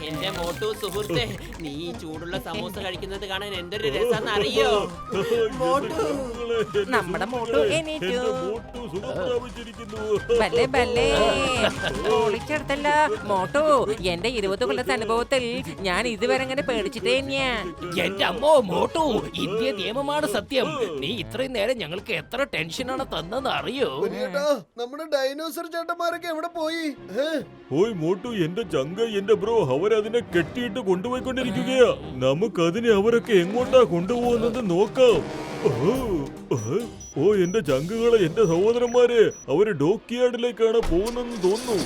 എന്റെ മോട്ടു സുഹൃത്തെ, നീ ഈ ചൂടുള്ള സമൂസ കഴിക്കുന്നത് കാണാൻ എന്തൊരു രസാന്ന് അറിയോ? മോട്ടു, നമ്മുടെ മോട്ടു എണീറ്റു. എന്റെ മോട്ടു സുഖം പ്രാപിച്ചിരിക്കുന്നു. ബല്ലേ ബല്ലേ, പൊളിച്ചെടുത്തല്ല മോട്ടു. എന്റെ 20 കൊല്ലത്തെ അനുഭവത്തിൽ ഞാൻ ഇതുവരെ അങ്ങനെ പേടിച്ചിട്ടേ തന്നെയാ. എന്റെ അമ്മോ മോട്ടു, ഇന്ത്യ നിയമമാണ് സത്യം. നീ ഇത്രയും നേരം ഞങ്ങൾക്ക് എത്ര ടെൻഷനാണ് തന്നെന്ന് അറിയോ? വലിയേട്ടാ, നമ്മുടെ ഡൈനോസർ ചേട്ടന്മാരൊക്കെ എവിടെ പോയി? ഓയ് മോട്ടു, എന്റെ ചങ്ക, എന്റെ ബ്രോ, അവരതിനെ കെട്ടിയിട്ട് കൊണ്ടുപോയിക്കൊണ്ടിരിക്കുകയാ. നമുക്കതിനെ അവരൊക്കെ എങ്ങോട്ടാ കൊണ്ടുപോകുന്നത് നോക്കാം. ഓ എന്റെ ചങ്കുകളെ, എന്റെ സഹോദരന്മാരെ, അവര് ഡോക്യാർഡിലേക്കാണ് പോകുന്നതെന്ന് തോന്നുന്നു.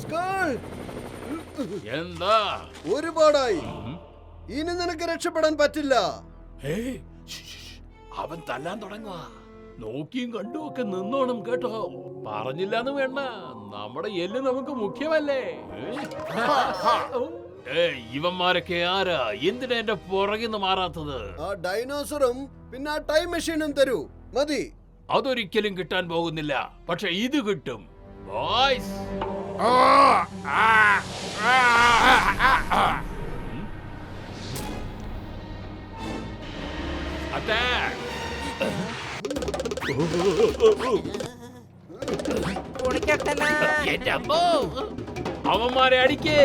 സ്കാൾ, എന്താ? ഒരുപാടായി. ഇനി നിനക്ക് രക്ഷപ്പെടാൻ പറ്റില്ല. അവൻ തല്ലാൻ തുടങ്ങുക. നോക്കിയും കണ്ടും ഒക്കെ നിന്നോണം കേട്ടോ. പറഞ്ഞില്ലാന്ന് വേണ്ട, നമ്മുടെ എല്ല് നമുക്ക് മുഖ്യമല്ലേ. ഇവന്മാരൊക്കെ ആരാ? എന്തിനാ എന്റെ പുറകിന്ന് മാറാത്തത്? ആ ഡൈനോസറും പിന്നെ ആ ടൈം മെഷീനും തരൂ. മതി. അതൊരിക്കലും കിട്ടാൻ പോകുന്നില്ല. പക്ഷെ ഇത് കിട്ടും. Boys, attack! പൊളിച്ചെടുത്തല്ല. എന്റെ അമ്മോ, അവന്മാരെ അടിക്കേ.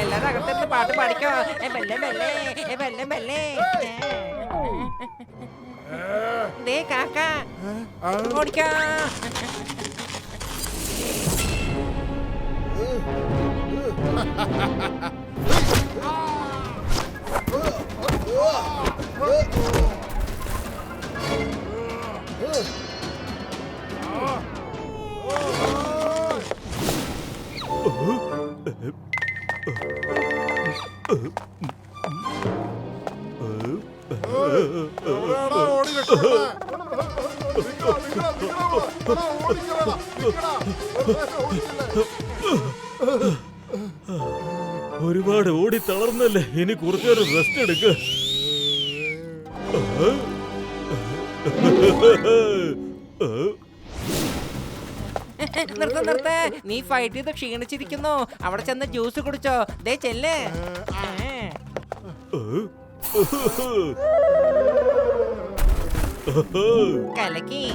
എല്ലാരും അകത്തിരുന്ന് പാട്ട് പാടിക്കോ. ബെല്ലേ ബെല്ലേ, ബെല്ലേ ബെല്ലേ. ദേ കാക്ക ഓടിക്കോ. ഒരുപാട് ഓടി തളർന്നല്ലേ, ഇനി കുറച്ചേരം റെസ്റ്റ് എടുക്ക. നിർത്ത. നീ ഫൈറ്റ് ചെയ്ത് ക്ഷീണിച്ചിരിക്കുന്നു. അവിടെ ചെന്ന് ജ്യൂസ് കുടിച്ചോ. ദേ ചെല്ലേ. കലക്കി.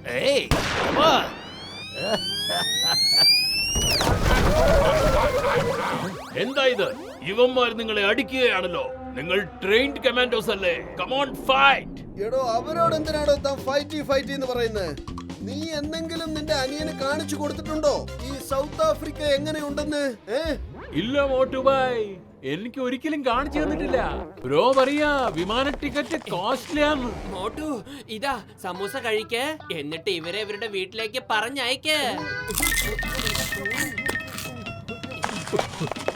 Hey, come on. എന്താ ഇത്? ഇവന്മാർ നിങ്ങളെ അടിക്കുകയാണല്ലോ. നിങ്ങൾ ട്രെയിൻഡ് കമാൻഡോസ് അല്ലേ? Come on fight. എടോ, അവരോട് എന്തിനാണോ താൻ ഫൈറ്റ് എന്ന് പറയുന്നത്? നീ എന്തെങ്കിലും നിന്റെ അനിയന് കാണിച്ചു കൊടുത്തിട്ടുണ്ടോ ഈ സൗത്ത് ആഫ്രിക്ക എങ്ങനെയുണ്ടെന്ന്? ഇല്ല മോട്ടുബായ്, എനിക്ക് ഒരിക്കലും കാണിച്ചു തന്നിട്ടില്ല. ബ്രോ പറയാ വിമാന ടിക്കറ്റ് കോസ്റ്റ്ലിയാണ്. മോട്ടു, ഇതാ സമൂസ കഴിക്ക്, എന്നിട്ട് ഇവരെ ഇവരുടെ വീട്ടിലേക്ക് പറഞ്ഞയക്ക്.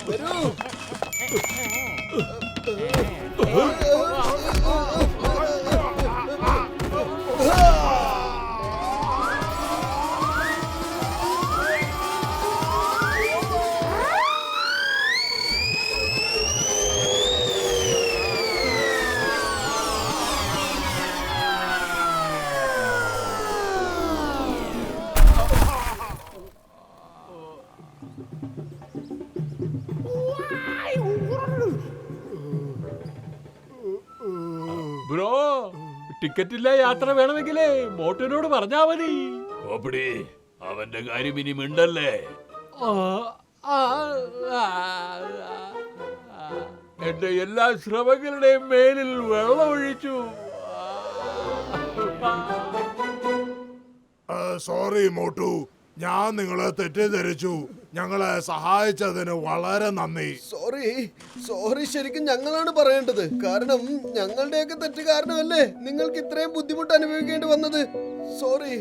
വരൂ. ബ്രോ ടിക്കറ്റ് ഇല്ല യാത്ര വേണമെങ്കിലേ മോട്ടോനോട് പറഞ്ഞാ മതി. കോപ്പടി അവന്റെ കാര്യം ഇനി മിണ്ടല്ലേ. എന്റെ എല്ലാ ശ്രമങ്ങളുടെയും മേലിൽ വെള്ളമൊഴിച്ചു. സോറി മോട്ടു, ഞാൻ നിങ്ങളെ തെറ്റിദ്ധരിച്ചു. ഞങ്ങളെ സഹായിച്ചതിന് വളരെ നന്ദി. സോറി ശരിക്കും ഞങ്ങളാണ് പറയേണ്ടത്. കാരണം ഞങ്ങളുടെയൊക്കെ തെറ്റ് കാരണമല്ലേ നിങ്ങൾക്ക് ഇത്രയും ബുദ്ധിമുട്ട് അനുഭവിക്കേണ്ടി വന്നത്. സോറി.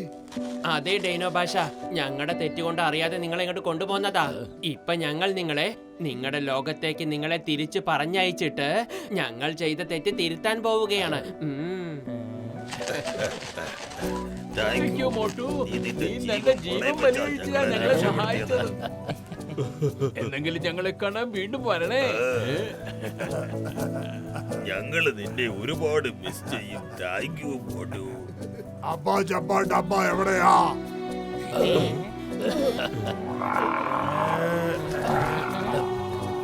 അതെ ഡൈനോ ഭാഷ, ഞങ്ങളുടെ തെറ്റുകൊണ്ട് അറിയാതെ നിങ്ങളെ ഇങ്ങോട്ട് കൊണ്ടുപോകുന്നതാ. ഇപ്പൊ ഞങ്ങൾ നിങ്ങളുടെ ലോകത്തേക്ക് നിങ്ങളെ തിരിച്ചു പറഞ്ഞയച്ചിട്ട് ഞങ്ങൾ ചെയ്ത തെറ്റ് തിരുത്താൻ പോവുകയാണ്. Thank you, Motu. നീ നല്ല ജീവൻ ബലികഴിച്ചാ ഞങ്ങളെ സഹായിച്ചത്. എന്നെങ്കിലും ഞങ്ങളെ കാണാൻ വീണ്ടും വരണേ. ഞങ്ങള് നിന്നെ ഒരുപാട് മിസ് ചെയ്യും. Thank you Motu. അബ്ബാ ജബ്ബാ ഡബ്ബ എവിടെയാ?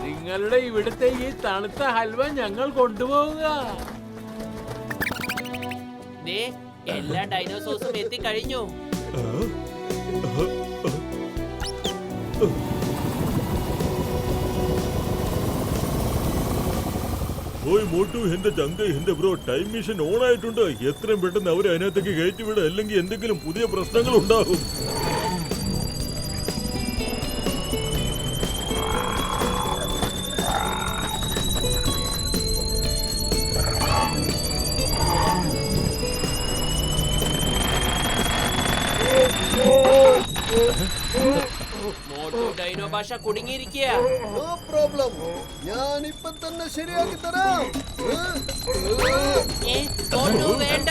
നിങ്ങളുടെ ഇവിടുത്തെ ഈ തണുത്ത ഹൽവ ഞങ്ങൾ കൊണ്ടുപോവുക. എല്ലാ ഡൈനോസോഴ്സും എത്തിക്കഴിഞ്ഞു. ഓയ് മോട്ടു, എന്റെ ചങ്ക, എന്റെ ബ്രോ, ടൈം മെഷീൻ ഓൺ ആയിട്ടുണ്ട്. എത്രയും പെട്ടെന്ന് അവരെ അതിനകത്തേക്ക് കയറ്റിവിട, അല്ലെങ്കിൽ എന്തെങ്കിലും പുതിയ പ്രശ്നങ്ങൾ ഉണ്ടാകും. ഡൈനോ ഭാഷ കുടുങ്ങിയിരിക്കുക. നോ പ്രോബ്ലം, ഞാൻ ഇപ്പൊ തന്നെ ശരിയാക്കി തരാം. വേണ്ട.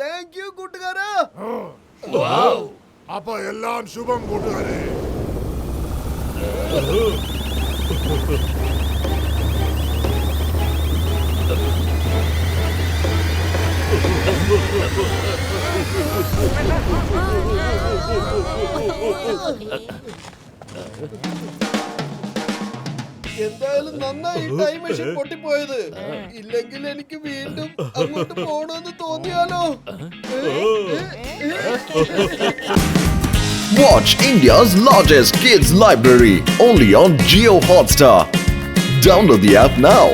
താങ്ക് യു കൂട്ടുകാരാ. അപ്പൊ എല്ലാം ശുഭം കൂട്ടുകാരെ. എന്തായാലും നന്നായി ടൈം മെഷീൻ പൊട്ടിപ്പോയത്. ഇല്ലെങ്കിൽ എനിക്ക് വീണ്ടും അങ്ങോട്ട് പോകണമെന്ന് തോന്നിയാലോ. Watch India's largest kids library only on Jio Hotstar. Download the app now.